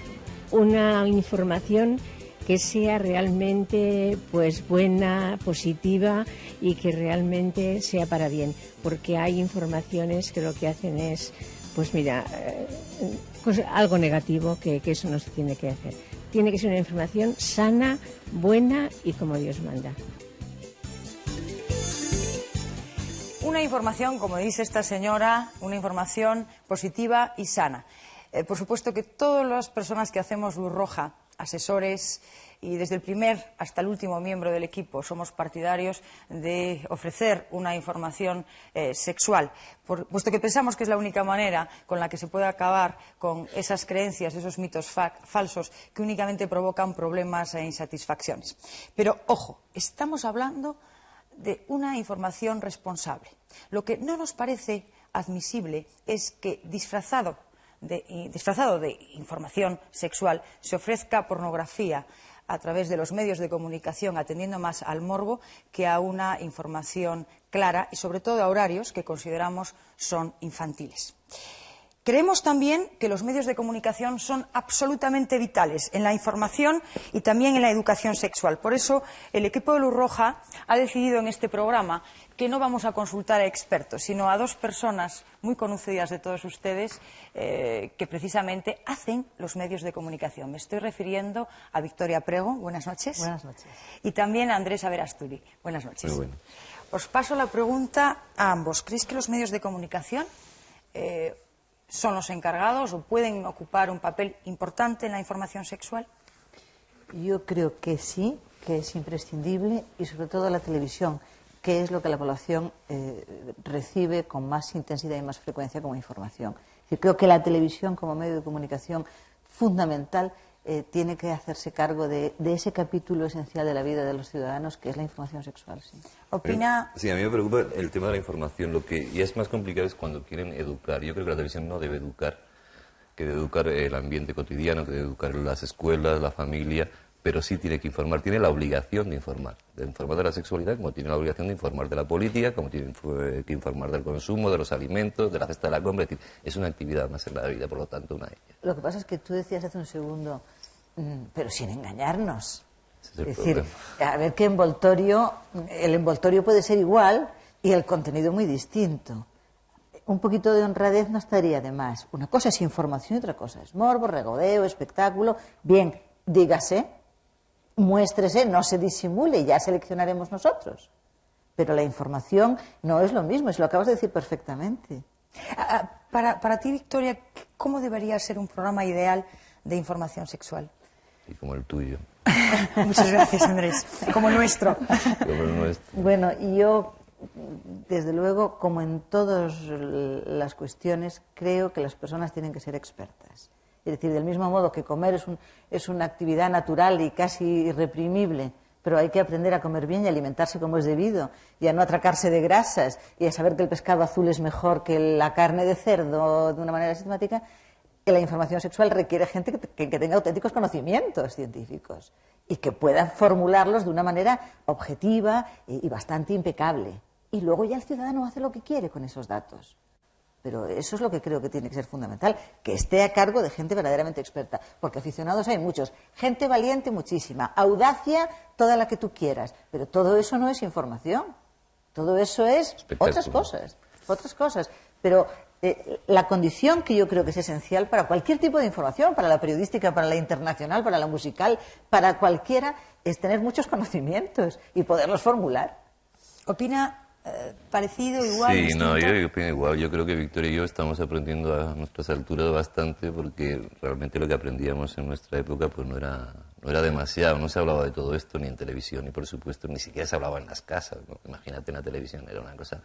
una información que sea realmente pues buena, positiva y que realmente sea para bien, porque hay informaciones que lo que hacen es, pues mira, pues algo negativo, que eso no se tiene que hacer. Tiene que ser una información sana, buena y como Dios manda. Una información, como dice esta señora, una información positiva y sana. Por supuesto que todas las personas que hacemos Luz Roja, asesores y desde el primer hasta el último miembro del equipo, somos partidarios de ofrecer una información sexual, puesto que pensamos que es la única manera con la que se puede acabar con esas creencias, esos mitos falsos que únicamente provocan problemas e insatisfacciones. Pero, ojo, estamos hablando de una información responsable. Lo que no nos parece admisible es que disfrazado de información sexual se ofrezca pornografía a través de los medios de comunicación, atendiendo más al morbo que a una información clara y sobre todo a horarios que consideramos son infantiles. Creemos también que los medios de comunicación son absolutamente vitales en la información y también en la educación sexual. Por eso, el equipo de Luz Roja ha decidido en este programa que no vamos a consultar a expertos, sino a dos personas muy conocidas de todos ustedes que precisamente hacen los medios de comunicación. Me estoy refiriendo a Victoria Prego. Buenas noches. Buenas noches. Y también a Andrés Averasturi. Buenas noches. Muy bueno. Os paso la pregunta a ambos. ¿Creéis que los medios de comunicación son los encargados o pueden ocupar un papel importante en la información sexual? Yo creo que sí, que es imprescindible, y sobre todo la televisión, que es lo que la población recibe con más intensidad y más frecuencia como información. Es decir, creo que la televisión como medio de comunicación fundamental tiene que hacerse cargo de ese capítulo esencial de la vida de los ciudadanos, que es la información sexual. Sí. ¿Opina? Sí, a mí me preocupa el tema de la información. Lo que ya es más complicado es cuando quieren educar. Yo creo que la televisión no debe educar, que debe educar el ambiente cotidiano, que debe educar las escuelas, la familia, pero sí tiene que informar, tiene la obligación de informar de la sexualidad, como tiene la obligación de informar de la política, como tiene que informar del consumo, de los alimentos, de la cesta de la compra. Es decir, es una actividad más en la vida, por lo tanto, una de ellas. Lo que pasa es que tú decías hace un segundo, pero sin engañarnos. Es decir, a ver qué envoltorio, el envoltorio puede ser igual y el contenido muy distinto. Un poquito de honradez no estaría de más. Una cosa es información y otra cosa es morbo, regodeo, espectáculo. Bien, dígase, muéstrese, no se disimule, ya seleccionaremos nosotros. Pero la información no es lo mismo, es lo acabas de decir perfectamente. Para ti, Victoria, ¿cómo debería ser un programa ideal de información sexual? Y como el tuyo. Muchas gracias, Andrés. Como el nuestro. Como el nuestro. Bueno, y yo, desde luego, como en todas las cuestiones, creo que las personas tienen que ser expertas. Es decir, del mismo modo que comer es una actividad natural y casi irreprimible, pero hay que aprender a comer bien y alimentarse como es debido, y a no atracarse de grasas, y a saber que el pescado azul es mejor que la carne de cerdo de una manera sistemática, que la información sexual requiere gente que tenga auténticos conocimientos científicos y que pueda formularlos de una manera objetiva y bastante impecable. Y luego ya el ciudadano hace lo que quiere con esos datos. Pero eso es lo que creo que tiene que ser fundamental, que esté a cargo de gente verdaderamente experta, porque aficionados hay muchos, gente valiente muchísima, audacia toda la que tú quieras, pero todo eso no es información, todo eso es otras cosas. Pero la condición que yo creo que es esencial para cualquier tipo de información, para la periodística, para la internacional, para la musical, para cualquiera, es tener muchos conocimientos y poderlos formular. ¿Opina parecido, igual? Sí, distinto? no, yo opino igual. Yo creo que Victoria y yo estamos aprendiendo a nuestras alturas bastante, porque realmente lo que aprendíamos en nuestra época pues no era demasiado. No se hablaba de todo esto ni en televisión, ni por supuesto ni siquiera se hablaba en las casas, ¿no? Imagínate, en la televisión era una cosa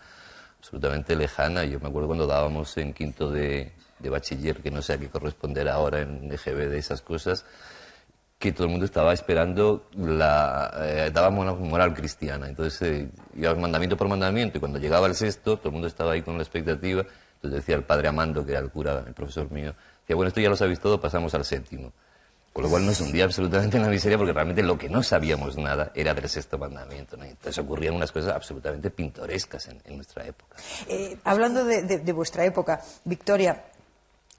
absolutamente lejana. Yo me acuerdo cuando dábamos en quinto de bachiller, que no sé a qué corresponder ahora en EGB de esas cosas, que todo el mundo estaba esperando dábamos moral cristiana. Entonces íbamos mandamiento por mandamiento, y cuando llegaba el sexto, todo el mundo estaba ahí con la expectativa. Entonces decía el padre Amando, que era el cura, el profesor mío, decía, bueno, esto ya lo sabéis todo, pasamos al séptimo. Con lo cual nos hundía absolutamente en la miseria, porque realmente lo que no sabíamos nada era del sexto mandamiento, ¿no? Entonces ocurrían unas cosas absolutamente pintorescas en nuestra época. Hablando de vuestra época, Victoria,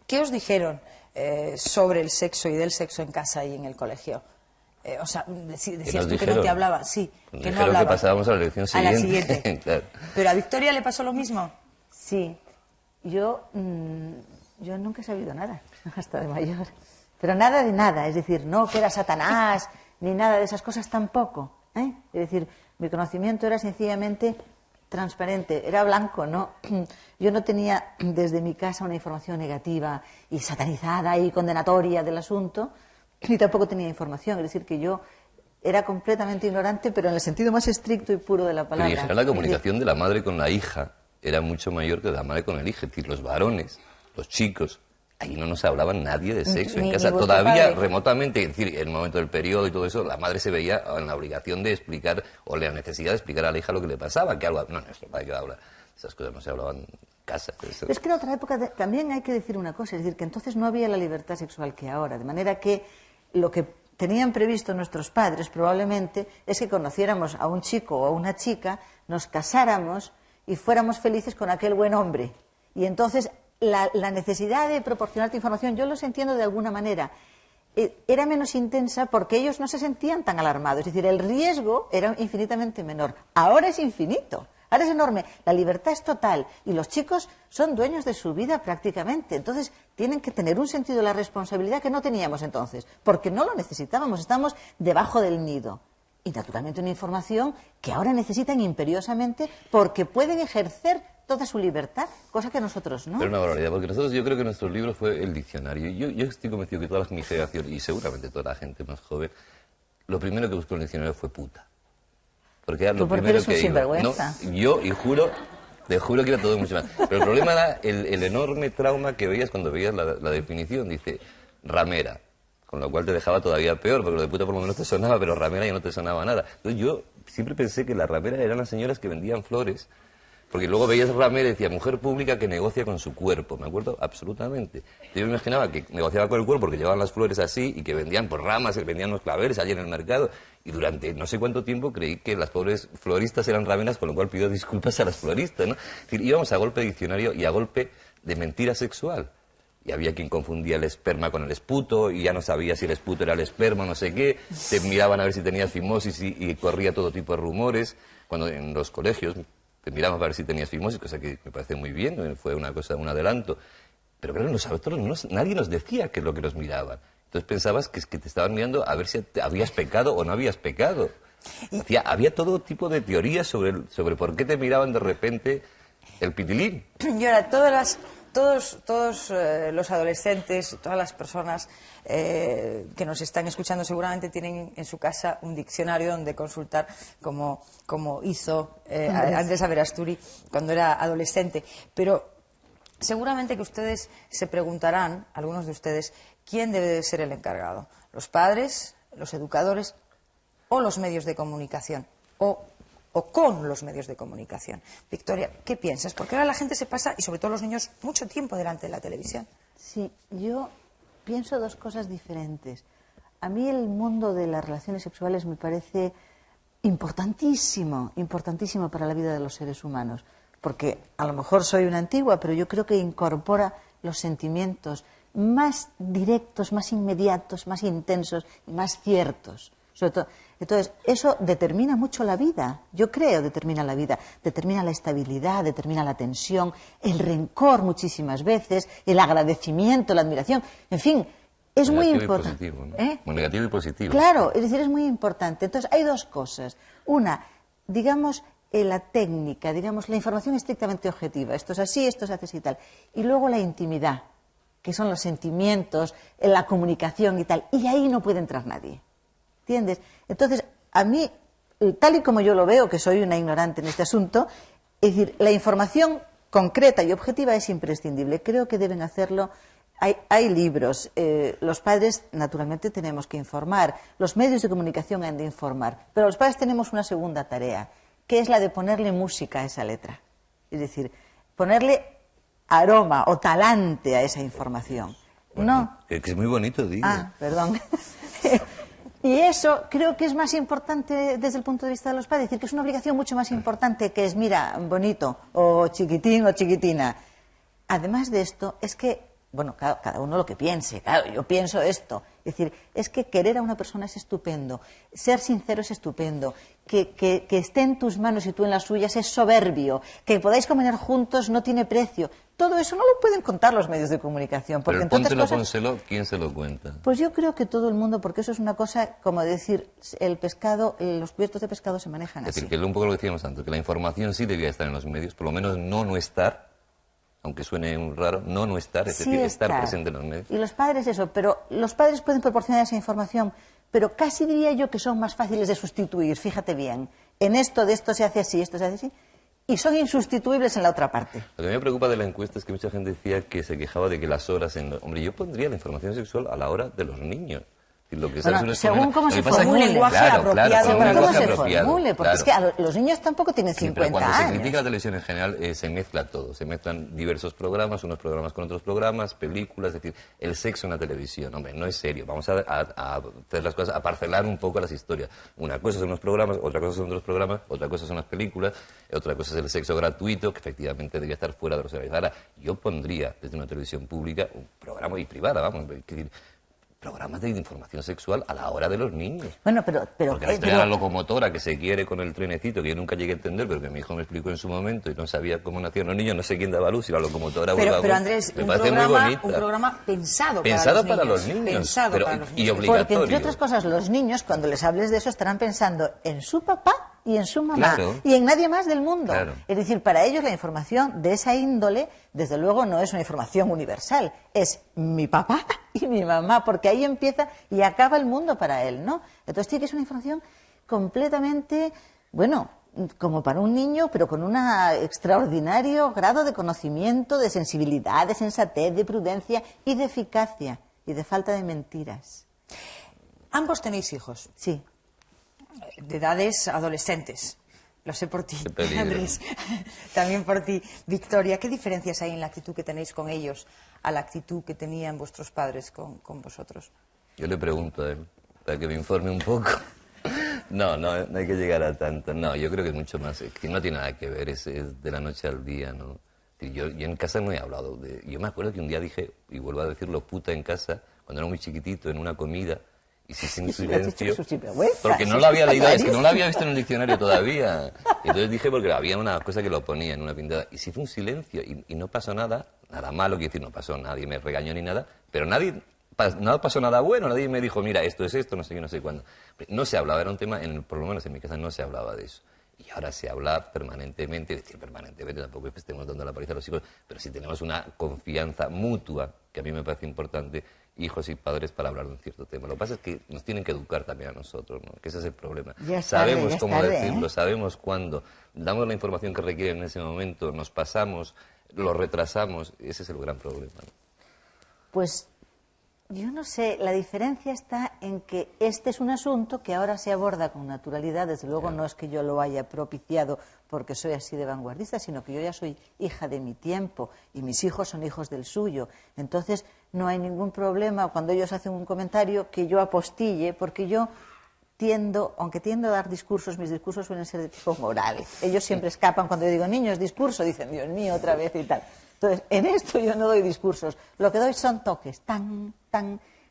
¿qué os dijeron sobre el sexo y del sexo en casa y en el colegio? O sea, decías tú que no te hablaba. Sí, que no hablaba. Que pasábamos a la lección siguiente. A la siguiente. Claro. ¿Pero a Victoria le pasó lo mismo? Sí. Yo nunca he sabido nada, hasta de mayor. Pero nada de nada. Es decir, no que era Satanás, ni nada de esas cosas tampoco. Es decir, mi conocimiento era sencillamente transparente, era blanco, ¿no? Yo no tenía desde mi casa una información negativa y satanizada y condenatoria del asunto, ni tampoco tenía información. Es decir, que yo era completamente ignorante, pero en el sentido más estricto y puro de la palabra. Pero en general la comunicación de la madre con la hija era mucho mayor que de la madre con el hijo. Es decir, los varones, los chicos, ahí no nos hablaba nadie de sexo en casa. Todavía remotamente, es decir, en el momento del periodo y todo eso, la madre se veía en la obligación de explicar, o la necesidad de explicar a la hija lo que le pasaba, que algo... No, nuestro padre que habla, esas cosas no se hablaban en casa. Pero es que en otra época también hay que decir una cosa, es decir, que entonces no había la libertad sexual que ahora, de manera que lo que tenían previsto nuestros padres probablemente es que conociéramos a un chico o a una chica, nos casáramos y fuéramos felices con aquel buen hombre. Y entonces la necesidad de proporcionarte información, yo los entiendo de alguna manera, era menos intensa porque ellos no se sentían tan alarmados. Es decir, el riesgo era infinitamente menor. Ahora es infinito. Ahora es enorme, la libertad es total y los chicos son dueños de su vida prácticamente, entonces tienen que tener un sentido de la responsabilidad que no teníamos entonces, porque no lo necesitábamos, estamos debajo del nido. Y naturalmente una información que ahora necesitan imperiosamente porque pueden ejercer toda su libertad, cosa que nosotros no. Pero una barbaridad, porque nosotros, yo creo que nuestro libro fue el diccionario. Yo estoy convencido que toda mi generación, y seguramente toda la gente más joven, lo primero que buscó en el diccionario fue puta. Porque era lo primero que sinvergüenza. No, yo, y te juro que era todo mucho más. Pero el problema era el enorme trauma que veías cuando veías la definición. Dice, ramera. Con lo cual te dejaba todavía peor, porque lo de puta por lo menos te sonaba, pero ramera ya no te sonaba nada. Entonces yo siempre pensé que las rameras eran las señoras que vendían flores. Porque luego veías ramera y decía, mujer pública que negocia con su cuerpo. Me acuerdo absolutamente. Yo me imaginaba que negociaba con el cuerpo porque llevaban las flores así y que vendían por ramas, que vendían los claveles allí en el mercado. Y durante no sé cuánto tiempo creí que las pobres floristas eran rameras, con lo cual pido disculpas a las floristas, ¿no? Es decir, íbamos a golpe de diccionario y a golpe de mentira sexual. Y había quien confundía el esperma con el esputo y ya no sabía si el esputo era el esperma, no sé qué. Te miraban a ver si tenías fimosis y corría todo tipo de rumores. Cuando en los colegios te miraban para ver si tenías fimosis, cosa que me parece muy bien, fue una cosa, un adelanto. Pero claro, nosotros nadie nos decía qué es lo que nos miraban. Entonces pensabas que te estaban mirando a ver si habías pecado o no habías pecado. Había todo tipo de teorías sobre por qué te miraban de repente el pitilín. Y ahora, todos los adolescentes, todas las personas que nos están escuchando seguramente tienen en su casa un diccionario donde consultar como hizo Andrés Aberasturi cuando era adolescente. Pero seguramente que ustedes se preguntarán, algunos de ustedes, ¿quién debe de ser el encargado? ¿Los padres, los educadores o los medios de comunicación? O con los medios de comunicación. Victoria, ¿qué piensas? Porque ahora la gente se pasa, y sobre todo los niños, mucho tiempo delante de la televisión. Sí, yo pienso dos cosas diferentes. A mí el mundo de las relaciones sexuales me parece importantísimo, importantísimo para la vida de los seres humanos. Porque a lo mejor soy una antigua, pero yo creo que incorpora los sentimientos más directos, más inmediatos, más intensos y más ciertos. Sobre todo, entonces, eso determina mucho la vida, yo creo, determina la vida, determina la estabilidad, determina la tensión, el rencor muchísimas veces, el agradecimiento, la admiración, en fin, es muy importante. Negativo y positivo, ¿no? Muy negativo y positivo. Claro, es decir, es muy importante. Entonces, hay dos cosas. Una, digamos, la técnica, digamos, la información estrictamente objetiva, esto es así, esto se hace así y tal. Y luego la intimidad, que son los sentimientos, la comunicación y tal, y ahí no puede entrar nadie. ¿Entiendes? Entonces, a mí, tal y como yo lo veo, que soy una ignorante en este asunto, es decir, la información concreta y objetiva es imprescindible. Creo que deben hacerlo. Hay libros. Los padres, naturalmente, tenemos que informar. Los medios de comunicación han de informar. Pero los padres tenemos una segunda tarea, que es la de ponerle música a esa letra. Es decir, ponerle aroma o talante a esa información. Bueno, ¿no? Que es muy bonito, digo. Ah, perdón. Y eso creo que es más importante desde el punto de vista de los padres, es decir, que es una obligación mucho más importante que es, mira, bonito, o chiquitín o chiquitina. Además de esto, es que, bueno, cada uno lo que piense, claro, yo pienso esto, es decir, es que querer a una persona es estupendo, ser sincero es estupendo, que esté en tus manos y tú en las suyas es soberbio, que podáis caminar juntos no tiene precio. Todo eso no lo pueden contar los medios de comunicación. Porque pero póntelo, pónselo, ¿quién se lo cuenta? Pues yo creo que todo el mundo, porque eso es una cosa, como decir, el pescado, los cubiertos de pescado se manejan así. Es decir, que un poco lo que decíamos antes, que la información sí debía estar en los medios, por lo menos no estar, aunque suene raro, no estar, es decir, estar presente en los medios. Y los padres eso, pero los padres pueden proporcionar esa información, pero casi diría yo que son más fáciles de sustituir, fíjate bien. En esto se hace así, esto se hace así. Y son insustituibles en la otra parte. Lo que me preocupa de la encuesta es que mucha gente decía que se quejaba de que las horas... Hombre, yo pondría la información sexual a la hora de los niños. Lo que bueno, según cómo se formule, un lenguaje apropiado, según cómo se formule, porque es que los niños tampoco tienen 50 pero cuando años. se critica la televisión en general, se mezcla todo, se mezclan diversos programas, unos programas con otros programas, películas, es decir, el sexo en la televisión, hombre, no es serio, vamos a hacer las cosas, a parcelar un poco las historias. Una cosa son los programas, otra cosa son otros programas, otra cosa son las películas, otra cosa es el sexo gratuito, que efectivamente debería estar fuera de los horarios. Ahora, yo pondría desde una televisión pública, un programa y privada, vamos, programas de información sexual a la hora de los niños. Bueno, pero porque la historia de la locomotora que se quiere con el trenecito, que yo nunca llegué a entender, pero que mi hijo me explicó en su momento y no sabía cómo nacían los niños, no sé quién daba luz, y la locomotora... Pero Andrés, un programa pensado para los niños. Pensado para los niños. Y obligatorio. Porque, entre otras cosas, los niños, cuando les hables de eso, estarán pensando en su papá y en su mamá, y en nadie más del mundo. Es decir, para ellos la información de esa índole, desde luego, no es una información universal, es mi papá y mi mamá, porque ahí empieza y acaba el mundo para él, ¿no? Entonces tiene que ser una información completamente, bueno, como para un niño, pero con un extraordinario grado de conocimiento, de sensibilidad, de sensatez, de prudencia y de eficacia, y de falta de mentiras. Ambos tenéis hijos. Sí. De edades adolescentes. Lo sé por ti, Andrés. También por ti, Victoria. ¿Qué diferencias hay en la actitud que tenéis con ellos a la actitud que tenían vuestros padres con vosotros? Yo le pregunto a él, para que me informe un poco. No hay que llegar a tanto. No, yo creo que es mucho más, que no tiene nada que ver, es de la noche al día, ¿no? Yo en casa no he hablado de... Yo me acuerdo que un día dije, y vuelvo a decirlo, puta en casa, cuando era muy chiquitito, en una comida... Y sí, sin silencio, porque no lo había leído, es que no lo había visto en el diccionario todavía. Y entonces dije, porque había una cosa que lo ponía en una pintada. Y sí fue un silencio, y no pasó nada malo, quiero decir, no pasó, nadie me regañó ni nada, pero no pasó nada bueno, nadie me dijo, mira, esto es esto, no sé qué, no sé cuándo. No se hablaba, era un tema, por lo menos en mi casa no se hablaba de eso. Y ahora se habla permanentemente, es decir, permanentemente, tampoco es que estemos dando la paliza a los hijos, pero si tenemos una confianza mutua, que a mí me parece importante, hijos y padres, para hablar de un cierto tema. Lo que pasa es que nos tienen que educar también a nosotros, ¿no? Que ese es el problema. Sabemos cómo decirlo, sabemos cuándo, damos la información que requieren en ese momento, nos pasamos, lo retrasamos, ese es el gran problema, ¿no? Pues yo no sé, la diferencia está en que este es un asunto que ahora se aborda con naturalidad. Desde luego no es que yo lo haya propiciado porque soy así de vanguardista, sino que yo ya soy hija de mi tiempo y mis hijos son hijos del suyo. Entonces no hay ningún problema cuando ellos hacen un comentario que yo apostille, porque yo aunque tiendo a dar discursos, mis discursos suelen ser de tipo moral. Ellos siempre escapan cuando yo digo, niños, discurso, dicen, Dios mío, otra vez y tal. Entonces, en esto yo no doy discursos, lo que doy son toques,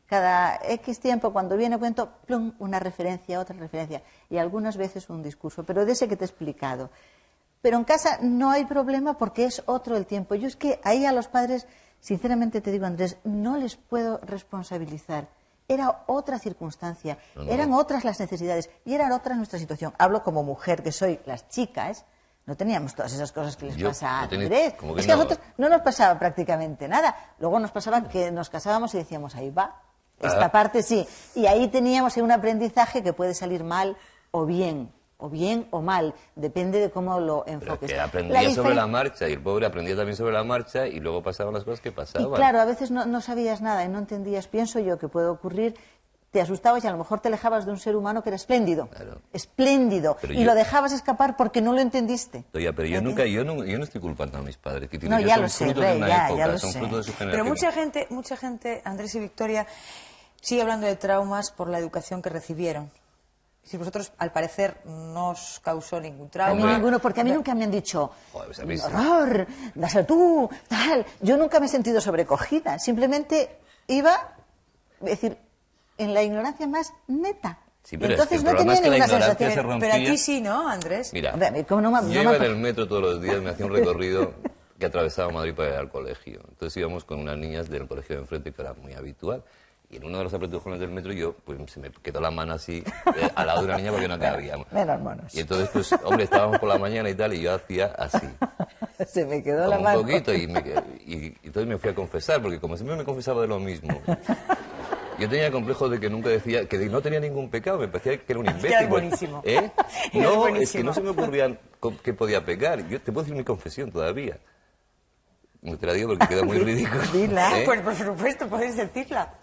cada X tiempo, cuando viene cuento, plum, una referencia, otra referencia, y algunas veces un discurso, pero de ese que te he explicado. Pero en casa no hay problema porque es otro el tiempo. Yo es que ahí a los padres, sinceramente te digo, Andrés, no les puedo responsabilizar. Era otra circunstancia, eran otras las necesidades y era otra nuestra situación. Hablo como mujer que soy, las chicas... No teníamos todas esas cosas que les pasa a Andrés. Es que a nosotros no nos pasaba prácticamente nada. Luego nos pasaba que nos casábamos y decíamos, ahí va, esta parte sí. Y ahí teníamos un aprendizaje que puede salir mal o bien o mal. Depende de cómo lo enfoques. Pero que aprendía sobre la marcha y el pobre aprendía también sobre la marcha y luego pasaban las cosas que pasaban. Y claro, a veces no sabías nada y no entendías. Pienso yo que puede ocurrir... Te asustabas y a lo mejor te alejabas de un ser humano que era espléndido, espléndido, y lo dejabas escapar porque no lo entendiste. Pero yo no estoy culpando a mis padres, que no, ya lo sé, Rey, ya lo sé. Fruto de su generación. Pero mucha gente, Andrés y Victoria, sigue hablando de traumas por la educación que recibieron. Si vosotros, al parecer, no os causó ningún trauma. A mí ninguno, porque a mí nunca me han dicho, horror, dáselo tú, tal. Yo nunca me he sentido sobrecogida, simplemente iba, es decir, en la ignorancia más neta. Sí, pero entonces no tenía ninguna sensación. Pero a ti sí, ¿no, Andrés? Mira, yo iba en el metro todos los días, me hacía un recorrido que atravesaba Madrid para ir al colegio. Entonces íbamos con unas niñas del colegio de enfrente, que era muy habitual. Y en uno de los apretujones del metro se me quedó la mano así al lado de una niña porque no cabíamos. Y entonces, pues, hombre, estábamos por la mañana y tal, y yo hacía así. Se me quedó la mano. Un poquito, y entonces me fui a confesar, porque como siempre me confesaba de lo mismo... Yo tenía el complejo de que nunca decía, que no tenía ningún pecado, me parecía que era un imbécil. Es buenísimo. No, es que no se me ocurría que podía pecar. Yo te puedo decir mi confesión todavía. No te la digo porque queda muy ridículo. Dila. Pues por supuesto, puedes decirla.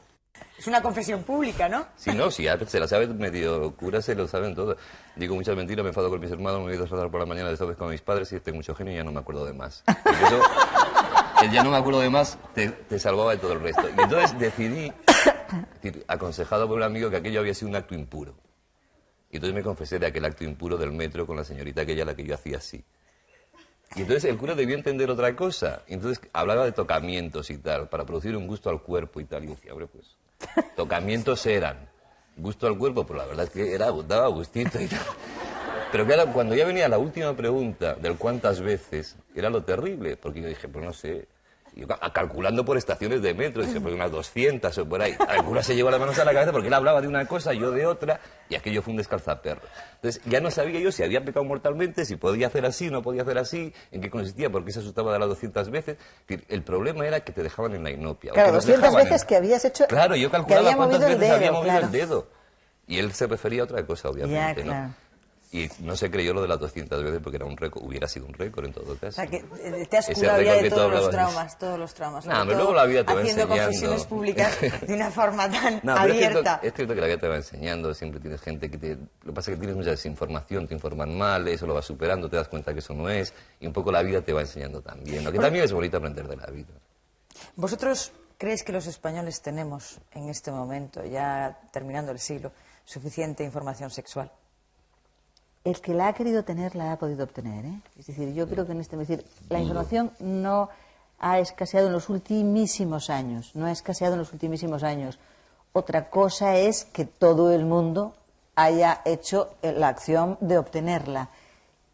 Es una confesión pública, ¿no? Sí, no, si ya se la sabe medio cura, se lo saben todo. Digo muchas mentiras, me enfado con mis hermanos, me voy a disfrazar por la mañana de vez con mis padres y tengo mucho genio y ya no me acuerdo de más. Porque eso, el ya no me acuerdo de más, te salvaba de todo el resto. Y entonces decidí, aconsejado por un amigo, que aquello había sido un acto impuro. Y entonces me confesé de aquel acto impuro del metro con la señorita aquella, la que yo hacía así. Y entonces el cura debió entender otra cosa. Y entonces hablaba de tocamientos y tal, para producir un gusto al cuerpo y tal. Y yo decía, hombre, pues, tocamientos eran gusto al cuerpo, pero la verdad es que daba gustito y tal. Pero claro, cuando ya venía la última pregunta del cuántas veces, era lo terrible, porque yo dije, pues no sé, yo calculando por estaciones de metro, dije, pues unas 200 o por ahí. El cura se llevó las manos a la cabeza porque él hablaba de una cosa, yo de otra, y aquello fue un descalzaperro. Entonces ya no sabía yo si había pecado mortalmente, si podía hacer así, no podía hacer así, en qué consistía, por qué se asustaba de las 200 veces. El problema era que te dejaban en la inopia. Claro, 200 veces que habías hecho... Claro, yo calculaba cuántas veces había movido claro. el dedo. Y él se refería a otra cosa, obviamente, ya, claro. ¿no? Y no se creyó lo de las 200 veces porque era un récord, hubiera sido un récord en todo caso. O sea, que te has curado ya de todos los traumas. No, pero luego la vida te va haciendo enseñando. confesiones públicas de una forma tan no, abierta. Es cierto que la vida te va enseñando, siempre tienes gente que te... Lo que pasa es que tienes mucha desinformación, te informan mal, eso lo vas superando, te das cuenta que eso no es, y un poco la vida te va enseñando también. Lo que también es bonito aprender de la vida. ¿Vosotros creéis que los españoles tenemos en este momento, ya terminando el siglo, suficiente información sexual? El que la ha querido tener la ha podido obtener, ¿eh? Es decir, yo creo que en este... Es decir, la información no ha escaseado en los ultimísimos años, no ha escaseado en los ultimísimos años. Otra cosa es que todo el mundo haya hecho la acción de obtenerla.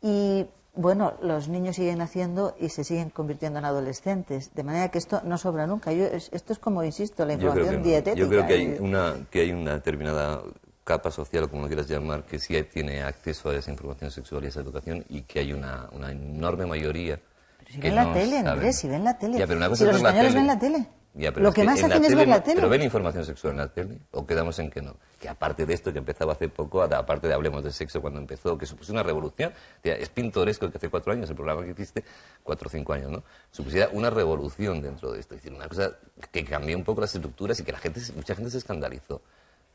Y, bueno, los niños siguen naciendo y se siguen convirtiendo en adolescentes, de manera que esto no sobra nunca. Esto es como, insisto, la información dietética. Yo creo que hay una determinada capa social, o como lo quieras llamar, que sí tiene acceso a esa información sexual y a esa educación, y que hay una enorme mayoría. Pero si ven la tele, Andrés, si ven la tele. Ya, pero una cosa si es los ver españoles la tele. ven la tele. Ya, pero lo que más hacen es ver la tele. ¿Pero ven información sexual en la tele? ¿O quedamos en que no? Que aparte de esto que empezaba hace poco, aparte de Hablemos de Sexo cuando empezó, que supuso una revolución, es pintoresco que hace 4 años, el programa que hiciste, 4 o 5 años, ¿no? Supusiera una revolución dentro de esto. Es decir, una cosa que cambió un poco las estructuras y que mucha gente se escandalizó.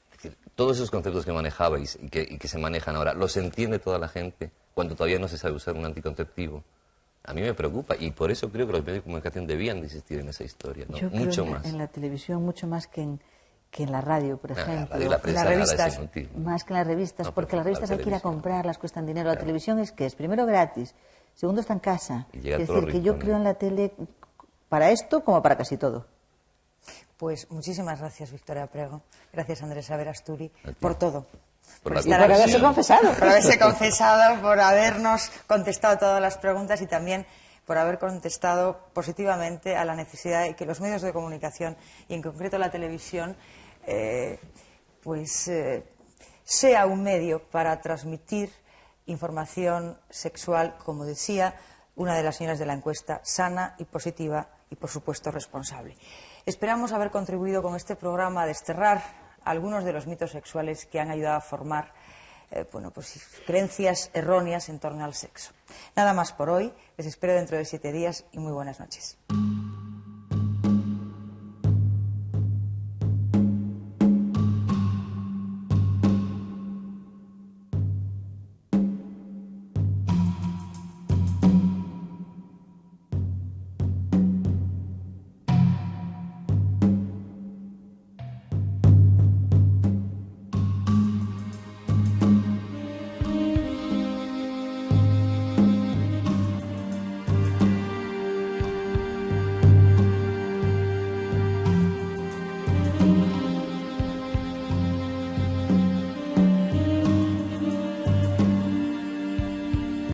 Es decir, todos esos conceptos que manejabais y que se manejan ahora, ¿los entiende toda la gente cuando todavía no se sabe usar un anticonceptivo? A mí me preocupa y por eso creo que los medios de comunicación debían de insistir en esa historia, ¿no? Yo mucho creo más. En la televisión, mucho más que en la radio, por ejemplo. La radio, la prensa, las revistas, nada, más que en las revistas, no, porque las revistas hay que ir a comprarlas, cuestan dinero. La televisión es primero gratis, segundo está en casa. Es decir, que yo creo en la tele para esto como para casi todo. Pues muchísimas gracias, Victoria Prego. Gracias, Andrés Averasturi, por todo. Por haberse confesado. Por haberse confesado, por habernos contestado todas las preguntas y también por haber contestado positivamente a la necesidad de que los medios de comunicación, y en concreto la televisión, sea un medio para transmitir información sexual, como decía una de las señoras de la encuesta, sana y positiva y, por supuesto, responsable. Esperamos haber contribuido con este programa a desterrar algunos de los mitos sexuales que han ayudado a formar creencias erróneas en torno al sexo. Nada más por hoy. Les espero dentro de 7 días y muy buenas noches.